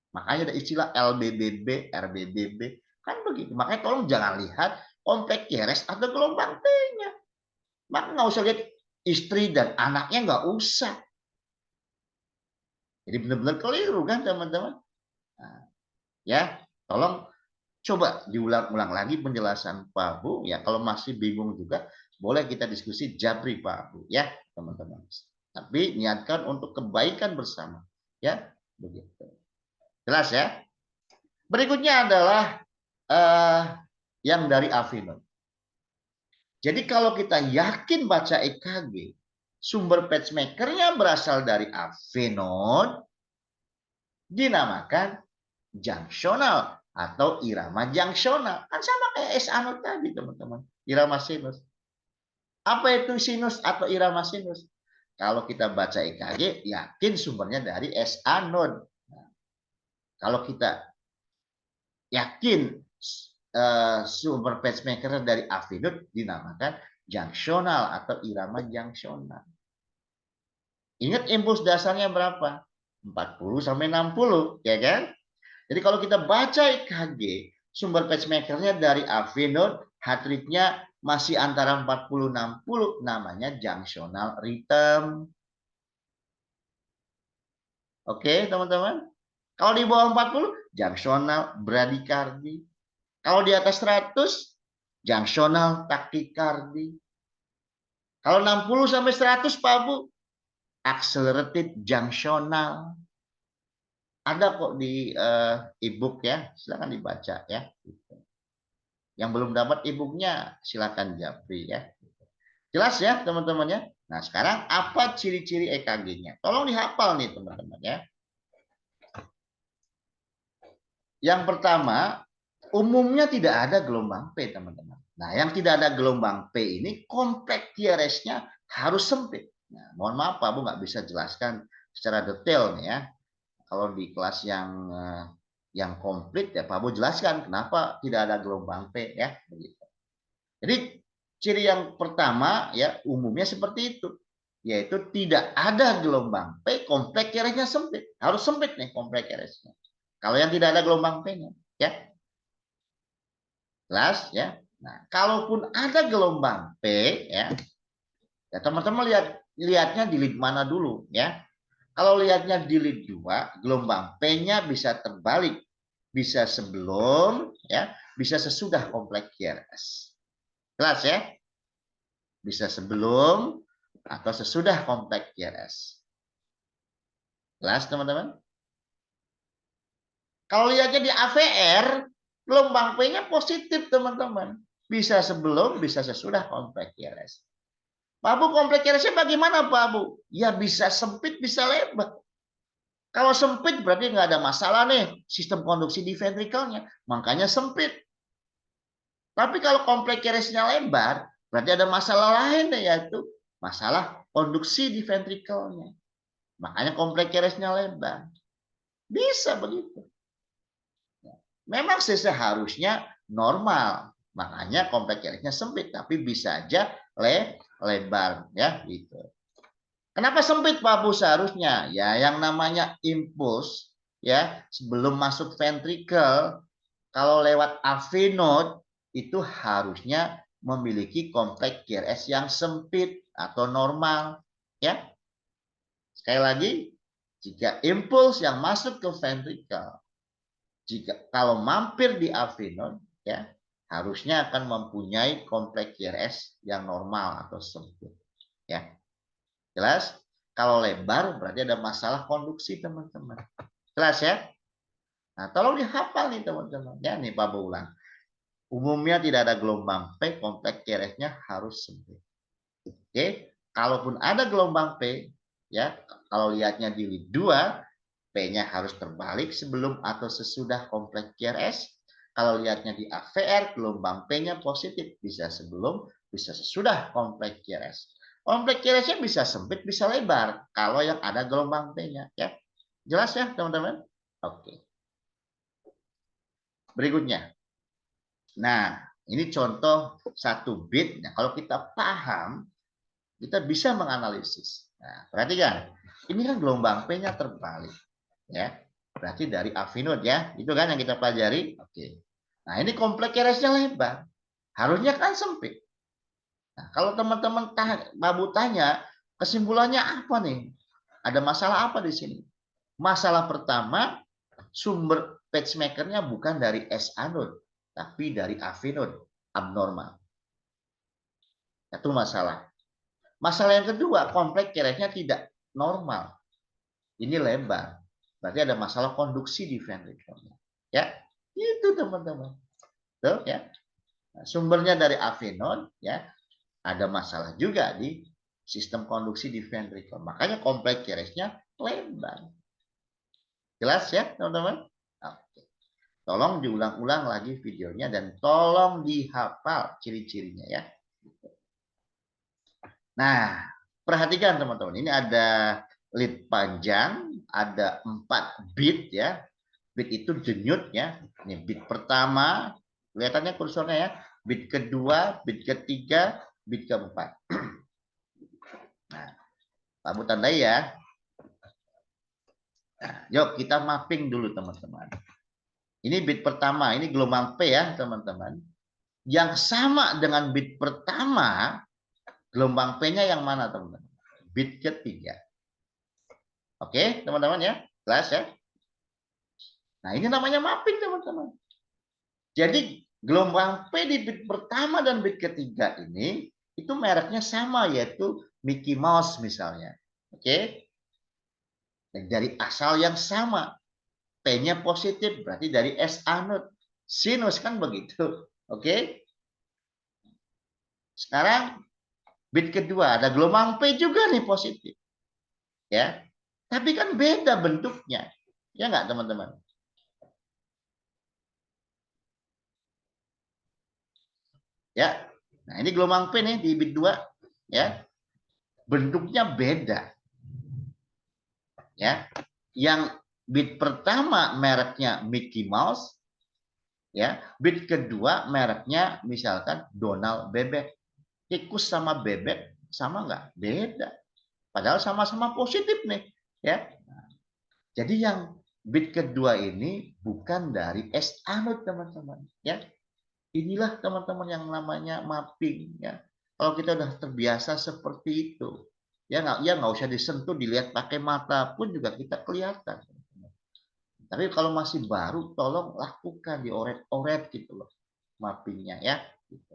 Makanya ada istilah LBBB, RBBB. Kan begitu. Makanya tolong jangan lihat kompleks keres atau gelombang T-nya. Maka nggak usah lihat istri dan anaknya, nggak usah. Jadi benar-benar keliru kan teman-teman. Nah, ya, tolong coba diulang-ulang lagi penjelasan Pak Bu. Ya, kalau masih bingung juga, boleh kita diskusi japri Pak Bu. Ya, teman-teman. Tapi niatkan untuk kebaikan bersama. Ya, begitu. Jelas ya? Berikutnya adalah yang dari AV node. Jadi kalau kita yakin baca EKG, sumber pacemakernya berasal dari AV node, dinamakan junctional atau irama junctional. Kan sama kayak SA node tadi, teman-teman. Irama sinus. Apa itu sinus atau irama sinus? Kalau kita baca EKG, yakin sumbernya dari SA node. Nah, kalau kita yakin sumber pacemaker dari AV node, dinamakan junctional atau irama junctional. Ingat impuls dasarnya berapa? 40 sampai 60, ya kan? Jadi kalau kita baca EKG, sumber pacemakernya dari AV node, heart rate-nya masih antara 40-60, namanya junctional rhythm. Oke, teman-teman? Kalau di bawah 40, junctional bradycardi. Kalau di atas 100, junctional takikardi. Kalau 60 sampai 100, Pak Bu, accelerated junctional. Ada kok di e-book ya, silakan dibaca ya. Yang belum dapat e-booknya silakan japri ya. Jelas ya teman-teman ya. Nah sekarang apa ciri-ciri EKG-nya? Tolong dihafal nih teman-teman ya. Yang pertama, umumnya tidak ada gelombang P teman-teman. Nah yang tidak ada gelombang P ini kompleks QRS-nya harus sempit. Nah, mohon maaf Pak Bu nggak bisa jelaskan secara detail nih ya. Kalau di kelas yang komplit ya Pak Bu jelaskan kenapa tidak ada gelombang P ya begitu. Jadi ciri yang pertama ya umumnya seperti itu, yaitu tidak ada gelombang P, kompleks QRS-nya sempit. Harus sempit nih kompleks QRS-nya. Kalau yang tidak ada gelombang P-nya ya. Jelas ya. Nah, kalaupun ada gelombang P ya, ya teman-teman lihatnya di lead mana dulu ya. Kalau lihatnya di lead 2, gelombang P-nya bisa terbalik. Bisa sebelum, ya, bisa sesudah kompleks QRS. Jelas ya? Bisa sebelum atau sesudah kompleks QRS. Jelas teman-teman? Kalau lihatnya di AVR, gelombang P-nya positif teman-teman. Bisa sebelum, bisa sesudah kompleks QRS. Pak Bu, kompleks QRS-nya bagaimana Pak Bu? Ya bisa sempit, bisa lebar. Kalau sempit berarti nggak ada masalah nih sistem konduksi di ventrikelnya. Makanya sempit. Tapi kalau kompleks QRS-nya lebar, berarti ada masalah lain nih, yaitu masalah konduksi di ventrikelnya. Makanya kompleks QRS-nya lebar. Bisa begitu. Memang seharusnya normal. Makanya kompleks QRS-nya sempit, tapi bisa aja lebar ya gitu. Kenapa sempit Pak Bu seharusnya? Ya yang namanya impuls ya sebelum masuk ventrikel kalau lewat AV node itu harusnya memiliki kompleks QRS yang sempit atau normal ya. Sekali lagi, jika impuls yang masuk ke ventrikel kalau mampir di AV node ya harusnya akan mempunyai kompleks QRS yang normal atau sempit ya. Jelas? Kalau lebar berarti ada masalah konduksi teman-teman. Jelas ya? Nah, tolong dihafal nih teman-teman. Ya, nih Pak ulang. Umumnya tidak ada gelombang P, kompleks QRS-nya harus sempit. Oke, kalaupun ada gelombang P, ya, kalau lihatnya di lead 2, P-nya harus terbalik sebelum atau sesudah kompleks QRS. Kalau lihatnya di AVR, gelombang P-nya positif, bisa sebelum, bisa sesudah kompleks QRS. Kompleks QRS-nya bisa sempit, bisa lebar kalau yang ada gelombang P-nya ya. Jelas ya, teman-teman? Oke. Berikutnya. Nah, ini contoh satu bit. Nah, kalau kita paham, kita bisa menganalisis. Nah, perhatikan. Ini kan gelombang P-nya terbalik. Ya. Berarti dari AV node ya. Itu kan yang kita pelajari. Oke. Nah, ini kompleks QRS-nya lebar. Harusnya kan sempit. Nah, kalau teman-teman Babu tanya, kesimpulannya apa nih? Ada masalah apa di sini? Masalah pertama, sumber pacemaker-nya bukan dari SA node, tapi dari AV node, abnormal. Itu masalah. Masalah yang kedua, kompleks QRS-nya tidak normal. Ini lebar. Berarti ada masalah konduksi di ventrikelnya. Ya, itu teman-teman. Tuh ya. Sumbernya dari avenot, ya, ada masalah juga di sistem konduksi di ventricle. Makanya kompleks QRS-nya lebar. Jelas ya, teman-teman? Oke. Tolong diulang-ulang lagi videonya dan tolong dihafal ciri-cirinya ya. Nah, perhatikan teman-teman. Ini ada lead panjang, ada 4 bit ya. Bit itu denyut ya. Ini bit pertama, kelihatannya kursornya ya. Bit kedua, bit ketiga, bit keempat. Nah, kamu tandai ya. Nah, yuk kita mapping dulu teman-teman. Ini bit pertama, ini gelombang P ya teman-teman. Yang sama dengan bit pertama, gelombang P-nya yang mana teman-teman? Bit ketiga. Oke teman-teman ya, jelas ya. Nah ini namanya mapping teman-teman. Jadi gelombang P di bit pertama dan bit ketiga ini, itu mereknya sama yaitu Mickey Mouse misalnya. Oke. Dan dari asal yang sama. P-nya positif, berarti dari S anode. Sinus kan begitu. Oke. Sekarang bit kedua ada gelombang P juga nih positif. Ya. Tapi kan beda bentuknya. Ya nggak teman-teman? Ya. Nah, ini gelombang P nih di bit 2 ya. Bentuknya beda. Ya. Yang bit pertama mereknya Mickey Mouse ya. Bit kedua mereknya misalkan Donald Bebek. Tikus sama bebek sama nggak? Beda. Padahal sama-sama positif nih, ya. Jadi yang bit kedua ini bukan dari S anode teman-teman, ya. Inilah teman-teman yang namanya mapping, ya. Kalau kita udah terbiasa seperti itu, ya nggak usah disentuh, dilihat pakai mata pun juga kita kelihatan. Tapi kalau masih baru, tolong lakukan dioret-oret gitu loh, mappingnya ya. Gitu.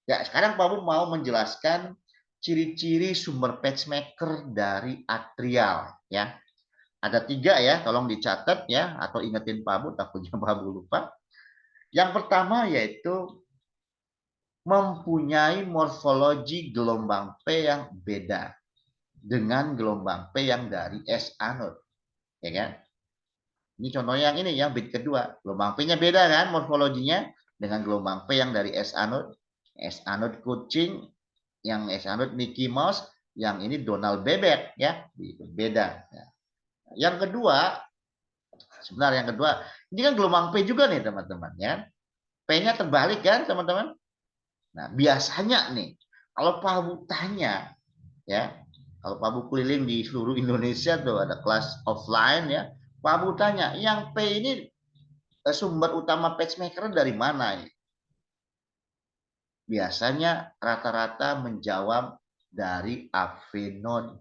Ya, sekarang Pak Bu mau menjelaskan ciri-ciri sumber pacemaker dari atrial ya. Ada 3 ya, tolong dicatat ya atau ingetin Pak Bu takutnya Pak Bu lupa. Yang pertama yaitu mempunyai morfologi gelombang P yang beda dengan gelombang P yang dari S anode, ya kan? Ini contohnya yang ini yang bit kedua, gelombang P-nya beda kan morfologinya dengan gelombang P yang dari S anode. S anode kucing, yang S anode Mickey Mouse, yang ini Donald Bebek ya, beda. Yang kedua, sebenarnya yang kedua, ini kan gelombang P juga nih teman-teman ya. P-nya terbalik kan teman-teman. Nah biasanya nih, kalau Pak Bu tanya ya, kalau Pak Bu keliling di seluruh Indonesia tuh ada kelas offline ya, Pak Bu tanya, yang P ini sumber utama pacemaker dari mana? Biasanya rata-rata menjawab dari avenod.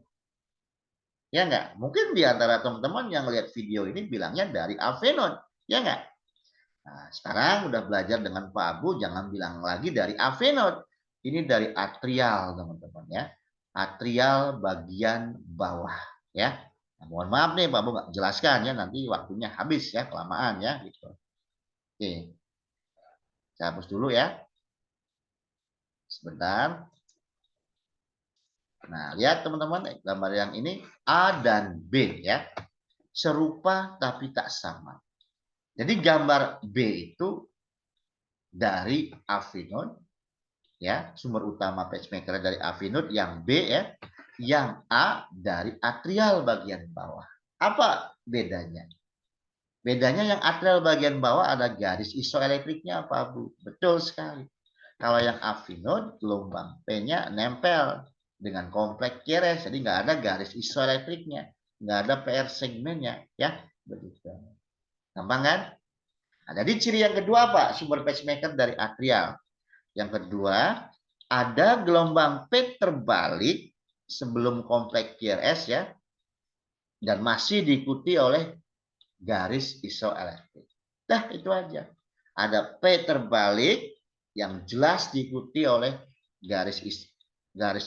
Ya enggak? Mungkin di antara teman-teman yang lihat video ini bilangnya dari avenod. Ya enggak? Nah, sekarang udah belajar dengan Pak Abu, jangan bilang lagi dari avenod. Ini dari atrial, teman-teman ya. Atrial bagian bawah ya. Nah, mohon maaf nih Pak Abu nggak jelaskan ya, nanti waktunya habis ya, kelamaan ya gitu. Oke. Saya hapus dulu ya. Sebentar. Nah, lihat teman-teman gambar yang ini A dan B ya. Serupa tapi tak sama. Jadi gambar B itu dari avenod ya, sumber utama pacemaker dari avenod, yang B ya, yang A dari atrial bagian bawah. Apa bedanya? Bedanya yang atrial bagian bawah ada garis isoelektriknya apa Bu? Betul sekali. Kalau yang avenod gelombang P-nya nempel dengan kompleks QRS, jadi nggak ada garis isoelektriknya, nggak ada PR segmennya, ya begitu. Gampang kan? Nah, jadi ciri yang kedua apa? Sumber pacemaker dari atrial. Yang kedua, ada gelombang P terbalik sebelum kompleks QRS ya, dan masih diikuti oleh garis isoelektrik. Dah itu aja. Ada P terbalik yang jelas diikuti oleh garis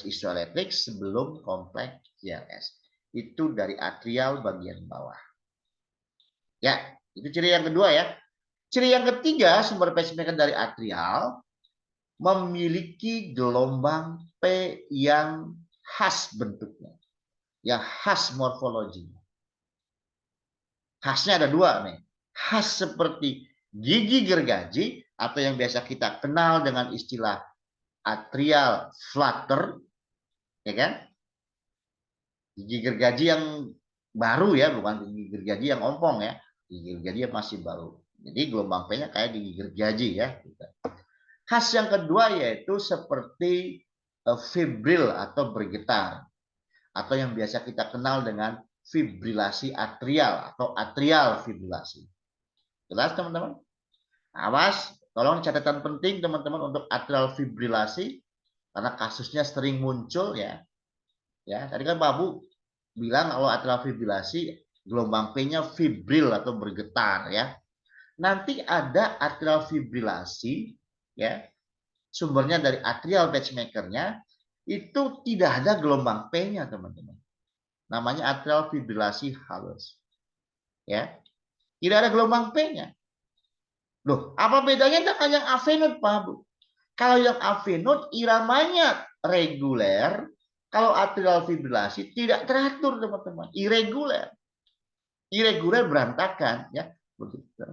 isoelektrik sebelum kompleks QRS. Itu dari atrial bagian bawah. Ya, itu ciri yang kedua ya. Ciri yang ketiga, sumber pacemaker dari atrial memiliki gelombang P yang khas bentuknya, yang khas morfologinya. Khasnya ada dua nih. Khas seperti gigi gergaji atau yang biasa kita kenal dengan istilah atrial flutter, ya kan? Gigi gergaji yang baru ya, bukan gigi gergaji yang ompong ya. Gigi gergaji yang masih baru. Jadi gelombang P-nya kayak gigi gergaji ya. Khas yang kedua yaitu seperti fibril atau bergetar, atau yang biasa kita kenal dengan fibrilasi atrial atau atrial fibrilasi. Jelas teman-teman? Awas, tolong catatan penting teman-teman untuk atrial fibrilasi karena kasusnya sering muncul ya. Ya, tadi kan Pak Bu bilang kalau atrial fibrilasi gelombang P-nya fibril atau bergetar ya. Nanti ada atrial fibrilasi ya, sumbernya dari atrial pacemaker-nya itu tidak ada gelombang P-nya teman-teman. Namanya atrial fibrilasi halus. Ya. Tidak ada gelombang P-nya. Loh, apa bedanya dengan yang avenut, Pak Bu? Kalau yang avenut iramanya reguler, kalau atrial fibrilasi tidak teratur, teman-teman. Irregular. Irregular berantakan, ya. Begitu.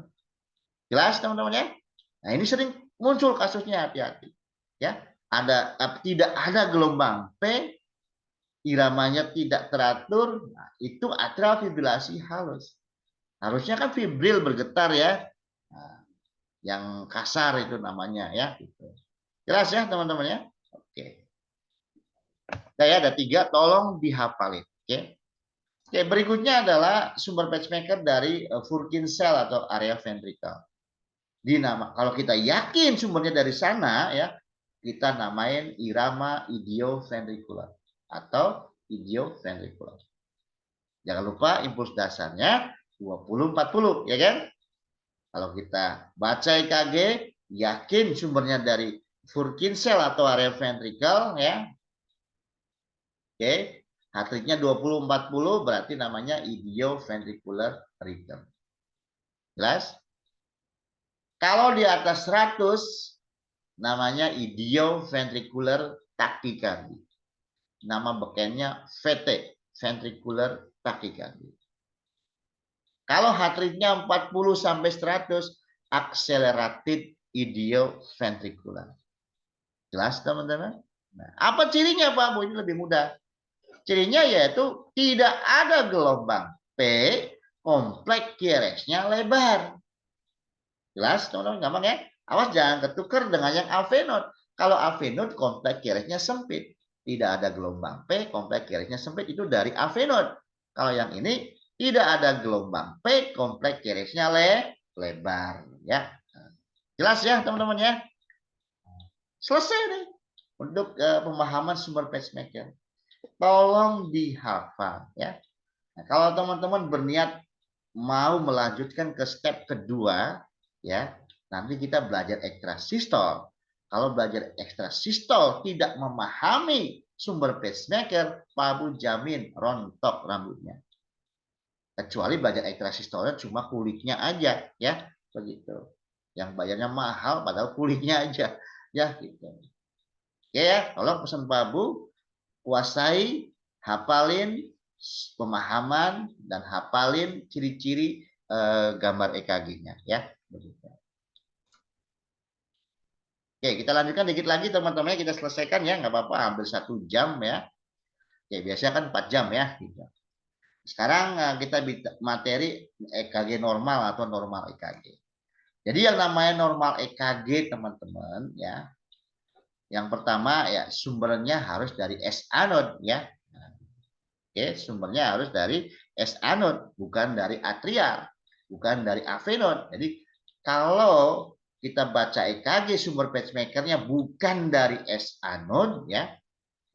Jelas, teman-teman ya? Nah, ini sering muncul kasusnya, hati-hati. Ya, tidak ada gelombang P, iramanya tidak teratur, nah, itu atrial fibrilasi halus. Harusnya kan fibril bergetar ya. Nah, yang kasar itu namanya ya. Gitu. Jelas ya teman-teman ya. Oke. Saya ada 3, tolong dihafalin. Oke. Oke, berikutnya adalah sumber pacemaker dari Purkinje cell atau area ventricle. Kalau kita yakin sumbernya dari sana ya, kita namain irama idioventricular atau idioventricular. Jangan lupa impuls dasarnya 20-40 ya kan? Kalau kita baca EKG, yakin sumbernya dari Purkinje cell atau area ventricle ya. Oke, heart rate-nya 20-40 berarti namanya idioventricular rhythm. Jelas? Kalau di atas 100 namanya idioventricular tachycardia. Nama bekennya VT, ventricular tachycardia. Kalau heart rate-nya 40 sampai 100, accelerated idioventricular. Jelas teman-teman? Nah, apa cirinya Pak Bu? Ini lebih mudah. Cirinya yaitu tidak ada gelombang P, kompleks QRS-nya lebar. Jelas teman-teman? Gampang ya? Awas jangan ketukar dengan yang avenut. Kalau avenut kompleks QRS-nya sempit. Tidak ada gelombang P, kompleks QRS-nya sempit. Itu dari avenut. Kalau yang ini tidak ada gelombang P, kompleks QRS-nya lebar. Ya. Jelas ya teman-teman ya? Selesai deh untuk pemahaman sumber pacemaker. Tolong dihafal ya. Nah, kalau teman-teman berniat mau melanjutkan ke step kedua ya, nanti kita belajar ekstrasistol. Kalau belajar ekstrasistol tidak memahami sumber pacemaker, Pak Bu jamin rontok rambutnya. Kecuali belajar ekstrasistolnya cuma kulitnya aja ya, begitu. Yang bayarnya mahal padahal kulitnya aja ya gitu. Oke ya, tolong pesan Pak Bu kuasai, hafalin pemahaman dan hafalin ciri-ciri gambar EKG-nya ya. Begitu. Oke, kita lanjutkan dikit lagi teman-teman, kita selesaikan ya, nggak apa-apa, hampir 1 jam ya. Oke, biasanya kan 4 jam ya. Gitu. Sekarang kita materi EKG normal atau normal EKG. Jadi yang namanya normal EKG teman-teman ya. Yang pertama ya sumbernya harus dari S anode ya. Oke, sumbernya harus dari S anode, bukan dari atrial, bukan dari avenode. Jadi kalau kita baca EKG sumber pacemaker-nya bukan dari S anode ya,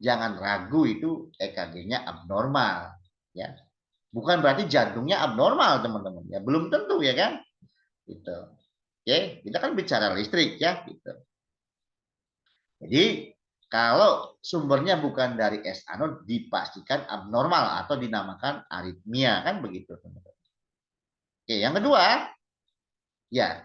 jangan ragu itu EKG-nya abnormal ya. Bukan berarti jantungnya abnormal teman-teman ya, belum tentu ya kan? Gitu. Oke, kita kan bicara listrik ya gitu. Jadi kalau sumbernya bukan dari S anode dipastikan abnormal atau dinamakan aritmia kan begitu teman-teman. Oke, yang kedua ya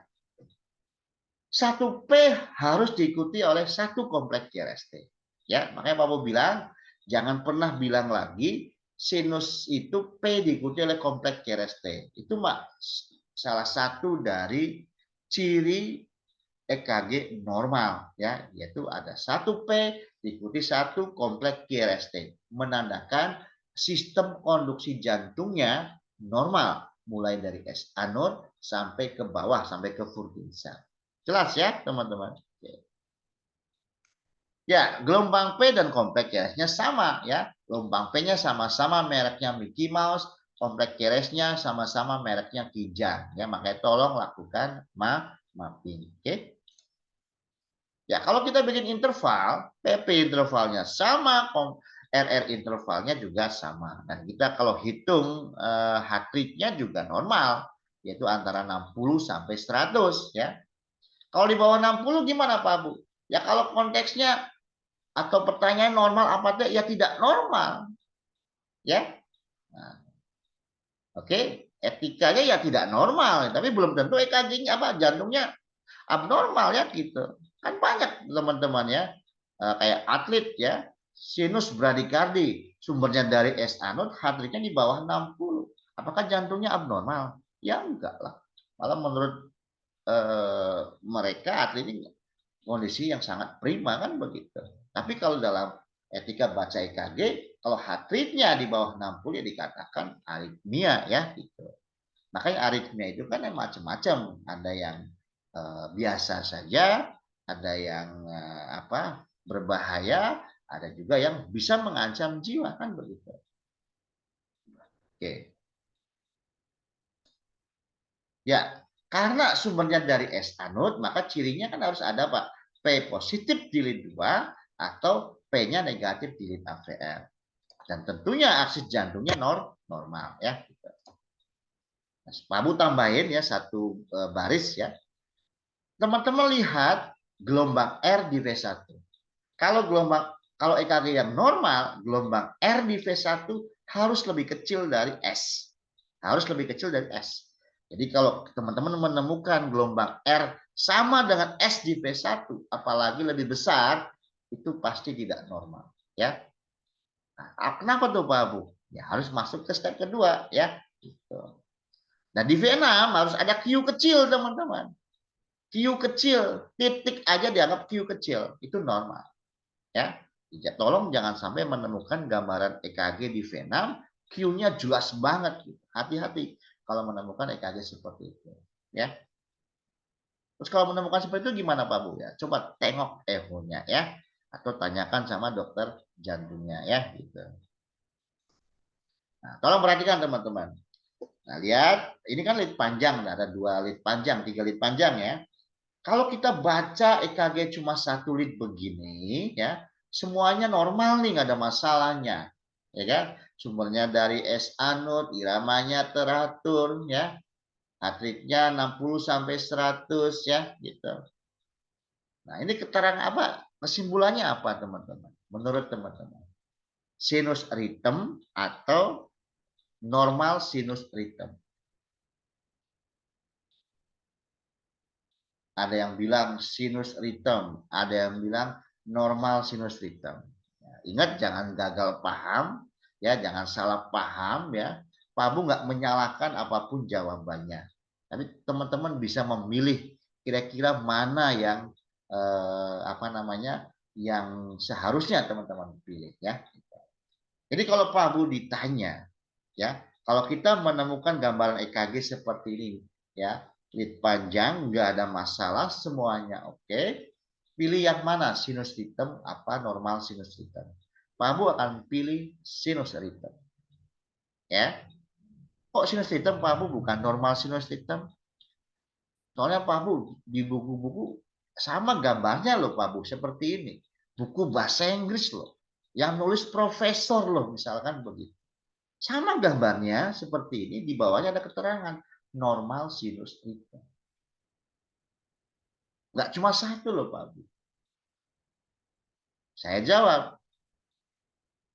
satu P harus diikuti oleh satu kompleks QRST. Ya, makanya Pak Bu bilang, jangan pernah bilang lagi sinus itu P diikuti oleh kompleks QRST. Itu salah satu dari ciri EKG normal, ya, yaitu ada satu P diikuti satu kompleks QRST, menandakan sistem konduksi jantungnya normal, mulai dari S anode sampai ke bawah, sampai ke Purkinje. Jelas ya, teman-teman? Ya, gelombang P dan kompleks QRS-nya sama ya. Gelombang P-nya sama-sama mereknya Mickey Mouse, kompleks QRS-nya sama-sama mereknya Kijang. Ya, makanya tolong lakukan mapping. Oke. Ya, kalau kita bikin interval, PP intervalnya sama, RR intervalnya juga sama. Dan kita kalau hitung heart rate-nya juga normal, yaitu antara 60 sampai 100 ya. Kalau di bawah 60 gimana Pak Bu? Ya kalau konteksnya atau pertanyaan normal apa tidak? Ya tidak normal. Ya. Nah, oke, etikanya ya tidak normal, tapi belum tentu EKG-nya apa jantungnya abnormal ya gitu. Kan banyak teman-teman ya kayak atlet ya, sinus bradikardi, sumbernya dari S anode, heart rate-nya di bawah 60. Apakah jantungnya abnormal? Ya enggak lah. Malah menurut mereka atlet ini kondisi yang sangat prima kan begitu. Tapi kalau dalam etika baca EKG, kalau heart rate-nya di bawah 60 ya dikatakan aritmia ya gitu. Makanya aritmia itu kan macam-macam. Ada yang biasa saja, ada yang berbahaya, ada juga yang bisa mengancam jiwa kan begitu. Oke. Ya, karena sumbernya dari S anode, maka cirinya kan harus ada Pak. P positif di lead 2 atau P-nya negatif di lead AVR. Dan tentunya aksis jantungnya normal ya. Nah, Pak Bu tambahin ya satu baris ya. Teman-teman lihat gelombang R di V1. Kalau EKG yang normal, gelombang R di V1 harus lebih kecil dari S. Harus lebih kecil dari S. Jadi kalau teman-teman menemukan gelombang R sama dengan S di V1, apalagi lebih besar, itu pasti tidak normal. Ya. Nah, kenapa tuh Pak Abu? Ya harus masuk ke step kedua. Ya. Gitu. Nah di V6 harus ada Q kecil teman-teman. Q kecil, titik aja dianggap Q kecil. Itu normal. Ya. Tolong jangan sampai menemukan gambaran EKG di V6, Q-nya jelas banget. Hati-hati kalau menemukan EKG seperti itu. Ya. Terus kalau menemukan seperti itu gimana Pak Bu ya? Coba tengok echo-nya ya. Atau tanyakan sama dokter jantungnya ya. Gitu. Nah, tolong perhatikan teman-teman. Nah, lihat. Ini kan lead panjang. Ada 2 lead panjang, 3 lead panjang ya. Kalau kita baca EKG cuma 1 lead begini ya, semuanya normal nih, nggak ada masalahnya. Ya kan? Sumbernya dari S anode, iramanya teratur ya. Heart rate-nya 60 sampai 100 ya, gitu. Nah, ini keterangan apa? Kesimpulannya apa, teman-teman? Menurut teman-teman. Sinus rhythm atau normal sinus rhythm. Ada yang bilang sinus rhythm, ada yang bilang normal sinus rhythm. Ya, ingat jangan gagal paham, ya jangan salah paham ya. Pak Bu nggak menyalahkan apapun jawabannya. Tapi teman-teman bisa memilih kira-kira mana yang yang seharusnya teman-teman pilih ya. Jadi kalau Pak Bu ditanya ya, kalau kita menemukan gambaran EKG seperti ini ya, lead panjang, nggak ada masalah, semuanya oke. Pilih yang mana, sinus rhythm apa normal sinus rhythm. Pak Bu akan pilih sinus rhythm. Ya. Kok sinus rhythm Pak Bu bukan normal sinus rhythm? Soalnya Pak Bu di buku-buku sama gambarnya loh Pak Bu seperti ini. Buku bahasa Inggris loh. Yang nulis profesor loh misalkan begitu. Sama gambarnya seperti ini, di bawahnya ada keterangan normal sinus rhythm. Nggak cuma satu loh Pak Bu. Saya jawab,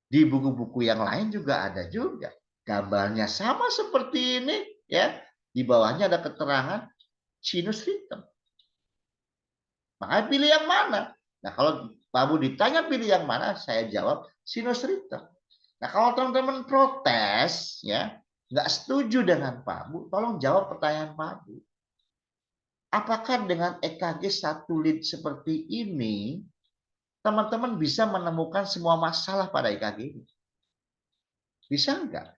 di buku-buku yang lain juga ada juga. Gambarnya sama seperti ini, ya. Di bawahnya ada keterangan sinus rhythm. Makanya pilih yang mana? Nah, kalau Pak Bu ditanya pilih yang mana, saya jawab sinus ritem. Nah, kalau teman-teman protes, ya, nggak setuju dengan Pak Bu, tolong jawab pertanyaan Pak Bu. Apakah dengan EKG satu lead seperti ini, teman-teman bisa menemukan semua masalah pada EKG ini? Bisa nggak?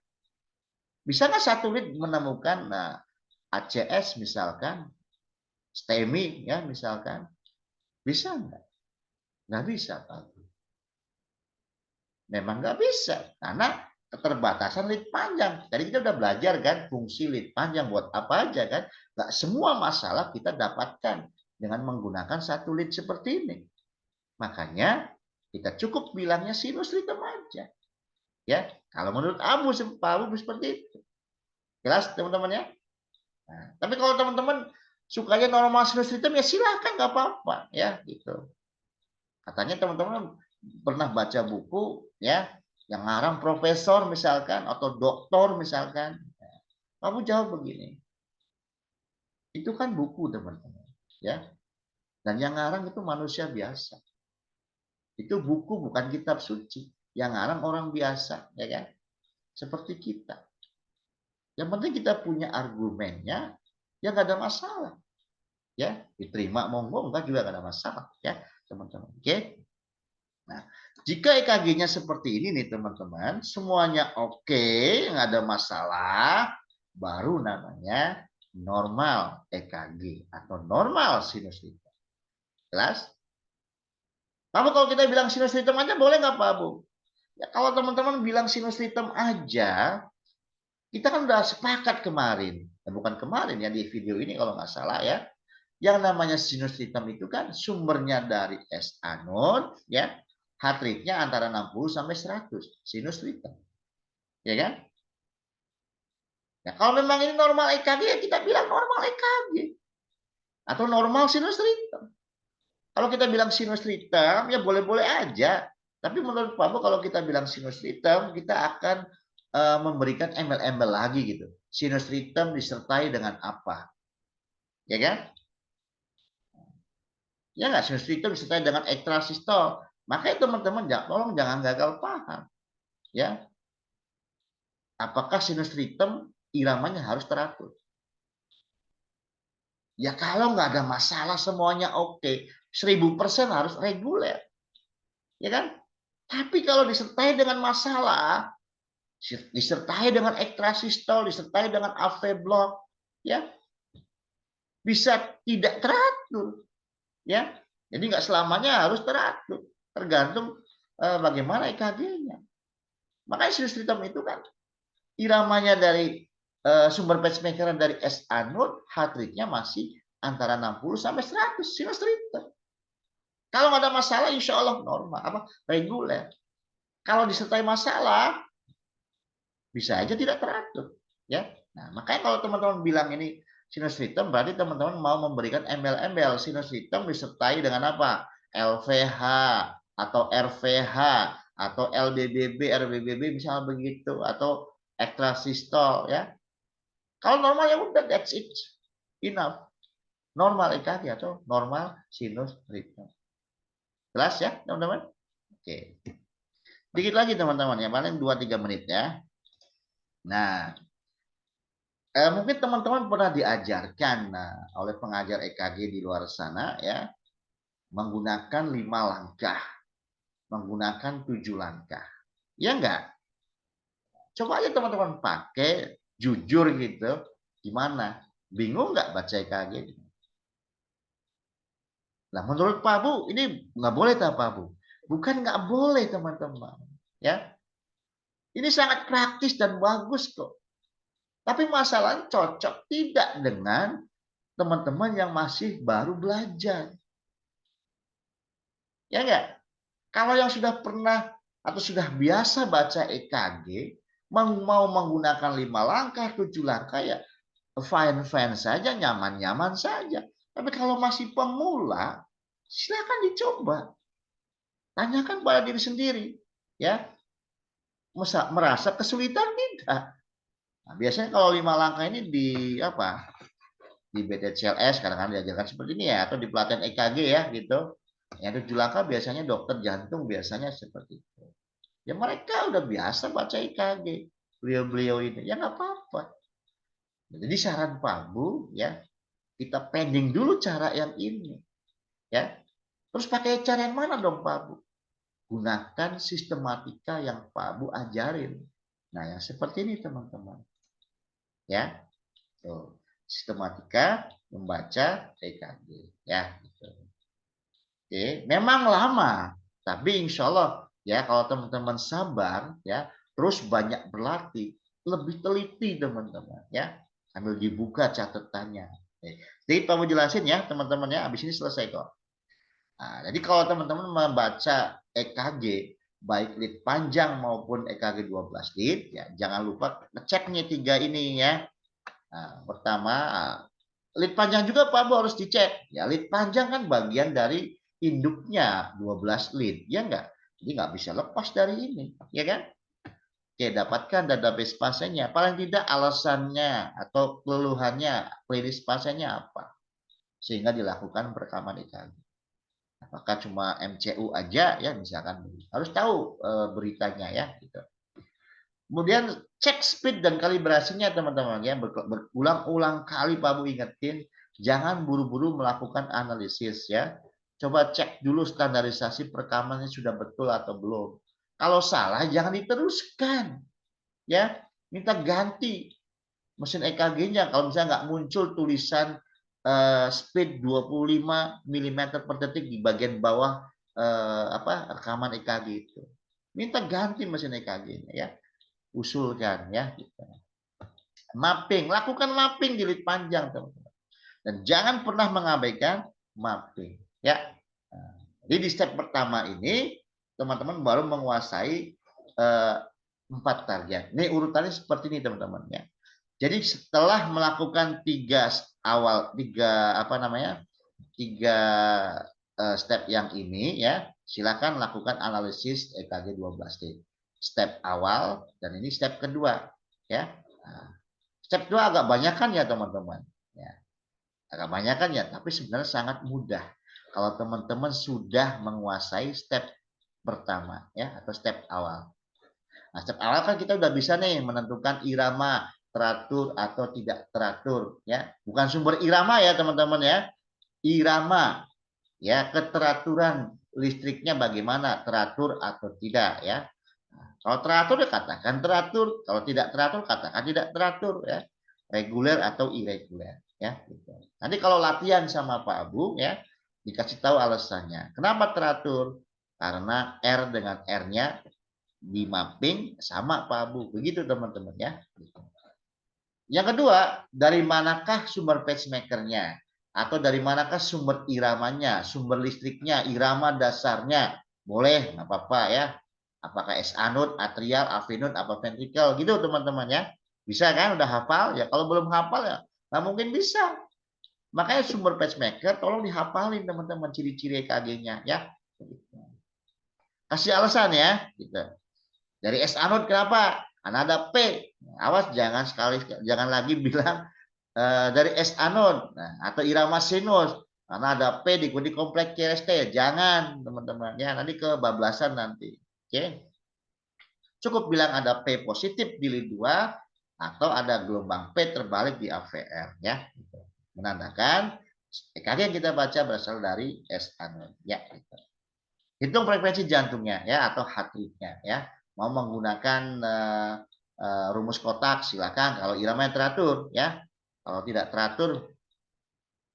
Bisa nggak satu lead menemukan ACS misalkan, STEMI ya misalkan? Bisa nggak? Nggak bisa, Pak. Memang nggak bisa karena keterbatasan lead panjang. Tadi kita udah belajar kan fungsi lead panjang buat apa aja kan. Nggak semua masalah kita dapatkan dengan menggunakan satu lead seperti ini. Makanya kita cukup bilangnya sinus ritem aja. Ya, kalau menurut Abu seperti itu. Jelas teman-teman ya? Nah, tapi kalau teman-teman sukanya normal sinus ritem ya silahkan nggak apa-apa ya gitu. Katanya teman-teman pernah baca buku ya yang ngarang profesor misalkan atau doktor misalkan. Kamu jawab begini. Itu kan buku teman-teman, ya. Dan yang ngarang itu manusia biasa. Itu buku bukan kitab suci. Yang ngarang orang biasa, ya kan? Seperti kita. Yang penting kita punya argumennya, ya nggak ada masalah. Ya, diterima monggo enggak juga nggak ada masalah, ya teman-teman. Oke. Nah, jika EKG-nya seperti ini nih teman-teman, semuanya oke, nggak ada masalah, baru namanya normal EKG atau normal sinus ritem. Jelas? Tapi kalau kita bilang sinus ritem aja boleh nggak Pak Bu? Ya, kalau teman-teman bilang sinus ritem aja, kita kan udah sepakat kemarin. Ya, bukan kemarin ya di video ini kalau nggak salah ya. Yang namanya sinus ritem itu kan sumbernya dari S anode, ya, heart rate-nya antara 60 sampai 100 sinus ritem. Ya kan? Ya, kalau memang ini normal EKG ya kita bilang normal EKG atau normal sinus ritem. Kalau kita bilang sinus ritem ya boleh-boleh aja. Tapi menurut Pak Bu kalau kita bilang sinus ritem kita akan memberikan embel-embel lagi gitu. Sinus ritem disertai dengan apa? Ya kan? Ya nggak, sinus ritem disertai dengan ekstrasistol. Makanya teman-teman tolong jangan gagal paham. Ya, apakah sinus ritem iramanya harus teratur? Ya kalau nggak ada masalah semuanya oke, 1000% harus reguler. Ya kan? Tapi kalau disertai dengan masalah, disertai dengan ekstrasistol, disertai dengan AV block, ya bisa tidak teratur. Ya, jadi nggak selamanya harus teratur, tergantung bagaimana EKG-nya. Makanya sinus ritem itu kan iramanya dari sumber pacemaker dari S anode, heart rate-nya masih antara 60 sampai 100 sinus ritem. Kalau nggak ada masalah, insya Allah normal, reguler. Kalau disertai masalah, bisa aja tidak teratur, ya. Nah, makanya kalau teman-teman bilang ini sinus ritem, berarti teman-teman mau memberikan embel-embel sinus ritem disertai dengan apa? LVH atau RVH atau LBBB, RBBB misalnya begitu atau ekstrasistol ya. Kalau normal ya udah that's it. Enough. Normal EKG atau normal sinus ritem. Jelas ya, teman-teman? Oke. Dikit lagi teman-teman ya, paling 2-3 menit ya. Nah, mungkin teman-teman pernah diajarkan oleh pengajar EKG di luar sana ya, menggunakan 5 langkah, menggunakan 7 langkah. Ya enggak? Coba aja teman-teman pakai, jujur gitu, gimana? Bingung nggak baca EKG? Nah, menurut Pak Bu, ini nggak boleh tak Pak Bu? Bukan nggak boleh teman-teman. Ya, ini sangat praktis dan bagus kok. Tapi masalahnya cocok tidak dengan teman-teman yang masih baru belajar. Ya enggak? Kalau yang sudah pernah atau sudah biasa baca EKG, mau menggunakan 5 langkah, 7 langkah ya fine-fine saja, nyaman-nyaman saja. Tapi kalau masih pemula, silakan dicoba. Tanyakan pada diri sendiri, ya. Merasa kesulitan tidak? Nah, biasanya kalau 5 langkah ini di BTCLS kadang-kadang diajarkan seperti ini ya, atau di pelatihan EKG ya gitu. Yang 7 langkah biasanya dokter jantung biasanya seperti itu. Ya mereka udah biasa baca EKG. Beliau-beliau ini ya nggak apa-apa. Jadi saran Pak Bu ya, kita pending dulu cara yang ini ya. Terus pakai cara yang mana dong Pak Bu? Gunakan sistematika yang Pak Bu ajarin. Nah, yang seperti ini teman-teman. Ya. Tuh. Sistematika membaca EKG ya gitu. Oke, memang lama, tapi insya Allah ya kalau teman-teman sabar ya, terus banyak berlatih, lebih teliti teman-teman ya, sambil dibuka catatannya. Oke. Jadi kamu jelasin ya teman-teman ya, habis ini selesai kok. Nah, jadi kalau teman-teman membaca EKG baik lead panjang maupun EKG 12 lead ya, jangan lupa ngecek nih 3 ini ya. Nah, pertama, lead panjang juga Pak Bu harus dicek. Ya, lead panjang kan bagian dari induknya 12 lead, ya enggak? Jadi nggak bisa lepas dari ini, ya kan? Oke, dapatkan database pasiennya. Paling tidak alasannya atau keluhannya, klinis pasiennya apa? Sehingga dilakukan perekaman EKG. Apakah cuma MCU aja ya misalkan harus tahu beritanya ya gitu. Kemudian cek speed dan kalibrasinya teman-teman ya, berulang-ulang kali Pak Bu ingetin, jangan buru-buru melakukan analisis ya. Coba cek dulu standarisasi perekamannya sudah betul atau belum. Kalau salah jangan diteruskan ya, minta ganti mesin EKG-nya kalau misalnya nggak muncul tulisan speed 25 mm per detik di bagian bawah rekaman EKG itu. Minta ganti mesin EKG-nya ya, usulkan ya. Mapping, lakukan mapping di lead panjang teman-teman. Dan jangan pernah mengabaikan mapping ya. Nah, jadi di step pertama ini teman-teman baru menguasai 4 target. Ini urutannya seperti ini teman-teman ya. Jadi setelah melakukan tiga step yang ini ya, silakan lakukan analisis EKG 12T. Step awal dan ini step kedua ya. Nah, step 2 agak banyak kan ya teman-teman. Ya, agak banyak kan ya, tapi sebenarnya sangat mudah kalau teman-teman sudah menguasai step pertama ya atau step awal. Nah, step awal kan kita udah bisa nih menentukan irama teratur atau tidak teratur ya. Bukan sumber irama ya teman-teman ya. Irama ya, keteraturan listriknya bagaimana, teratur atau tidak ya. Nah, kalau teratur ya katakan teratur, kalau tidak teratur katakan tidak teratur ya. Reguler atau irregular ya gitu. Nanti kalau latihan sama Pak Abu ya dikasih tahu alasannya. Kenapa teratur? Karena R dengan R-nya di mapping sama Pak Abu. Begitu teman-teman ya. Yang kedua, dari manakah sumber pacemakernya? Atau dari manakah sumber iramanya, sumber listriknya, irama dasarnya? Boleh, nggak apa-apa ya. Apakah S anode, atrial, avenode, apa ventricle gitu teman-teman ya. Bisa kan udah hafal? Ya kalau belum hafal ya nggak mungkin bisa. Makanya sumber pacemaker tolong dihafalin teman-teman ciri-ciri EKG-nya ya. Kasih alasan ya gitu. Dari S anode kenapa? Karena ada P. Awas jangan lagi bilang dari S anode atau irama sinus karena ada P diikuti kompleks CRST. Jangan teman-teman ya, nanti kebablasan nanti. Oke. Cukup bilang ada P positif di lead 2 atau ada gelombang P terbalik di AVR ya. Menandakan EKG yang kita baca berasal dari S anode ya gitu. Hitung frekuensi jantungnya ya atau heart rate-nya ya. Mau menggunakan rumus kotak silakan kalau irama yang teratur ya. Kalau tidak teratur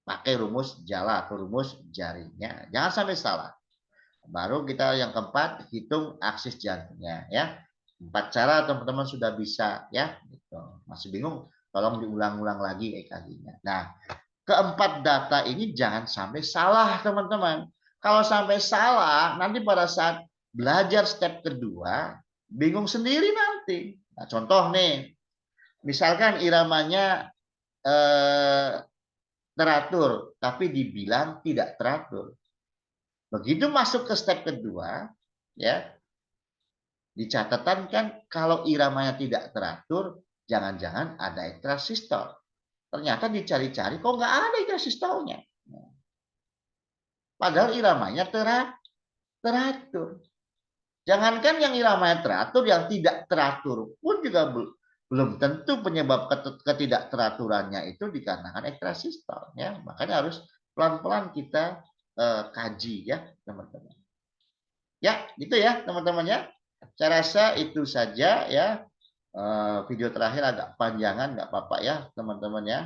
pakai rumus jala atau rumus jarinya. Jangan sampai salah. Baru kita yang keempat hitung aksis jantungnya ya. 4 cara teman-teman sudah bisa ya. Gitu. Masih bingung? Tolong diulang-ulang lagi EKG-nya. Nah, keempat data ini jangan sampai salah teman-teman. Kalau sampai salah, nanti pada saat belajar step kedua, bingung sendiri nanti. Nah, contoh nih, misalkan iramanya teratur, tapi dibilang tidak teratur. Begitu masuk ke step kedua, ya di catatan kan kalau iramanya tidak teratur, jangan-jangan ada ekstrasistor. Ternyata dicari-cari kok nggak ada ikan sistolnya. Padahal iramanya teratur. Jangankan yang iramanya teratur, yang tidak teratur pun juga belum tentu penyebab ketidakteraturannya itu dikarenakan ekstrasistal ya. Makanya harus pelan-pelan kita kaji ya teman-teman. Ya, gitu ya teman-teman ya. Saya rasa itu saja ya. Video terakhir agak panjangan, nggak apa-apa ya teman-teman ya.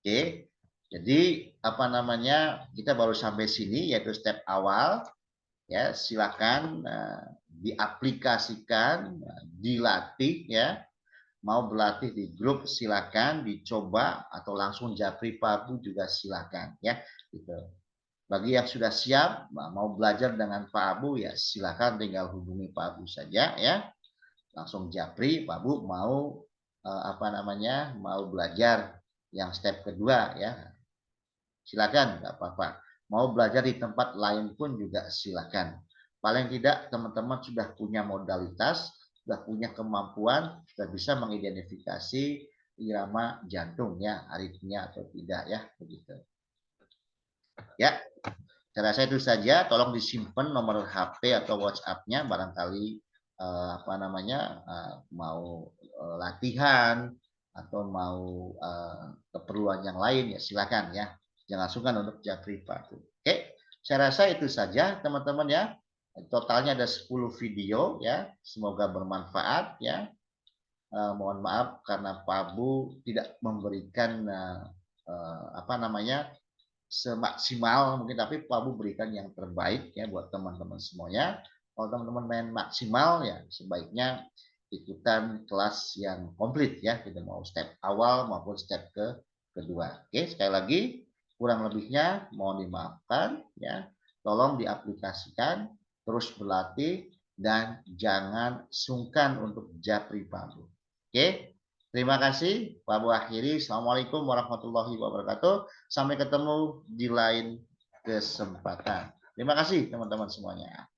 Oke, jadi apa namanya, kita baru sampai sini yaitu step awal ya. Silakan diaplikasikan, dilatih ya. Mau berlatih di grup silakan, dicoba atau langsung japri Pak Abu juga silakan ya. Gitu. Bagi yang sudah siap mau belajar dengan Pak Abu ya silakan tinggal hubungi Pak Abu saja ya. Langsung japri Pak Abu mau apa namanya, mau belajar yang step kedua ya. Silakan, nggak apa-apa. Mau belajar di tempat lain pun juga silakan. Paling tidak teman-teman sudah punya modalitas, sudah punya kemampuan, sudah bisa mengidentifikasi irama jantung ya, aritmia atau tidak ya, begitu. Ya, saya rasa itu saja. Tolong disimpan nomor HP atau WhatsApp-nya barangkali apa namanya mau latihan atau mau keperluan yang lain ya silakan ya. Jangan sungkan untuk japri Pak. Oke, saya rasa itu saja teman-teman ya. Totalnya ada 10 video ya. Semoga bermanfaat ya. Mohon maaf karena Pak Bu tidak memberikan apa namanya semaksimal mungkin, tapi Pak Bu berikan yang terbaik ya buat teman-teman semuanya. Kalau teman-teman main maksimal ya sebaiknya ikutan kelas yang komplit ya, kita mau step awal maupun step kedua. Oke, sekali lagi kurang lebihnya mohon dimaafkan ya. Tolong diaplikasikan, terus berlatih dan jangan sungkan untuk japri Pak Bu. Oke, terima kasih Pak Bu akhiri. Assalamualaikum warahmatullahi wabarakatuh. Sampai ketemu di lain kesempatan. Terima kasih teman-teman semuanya.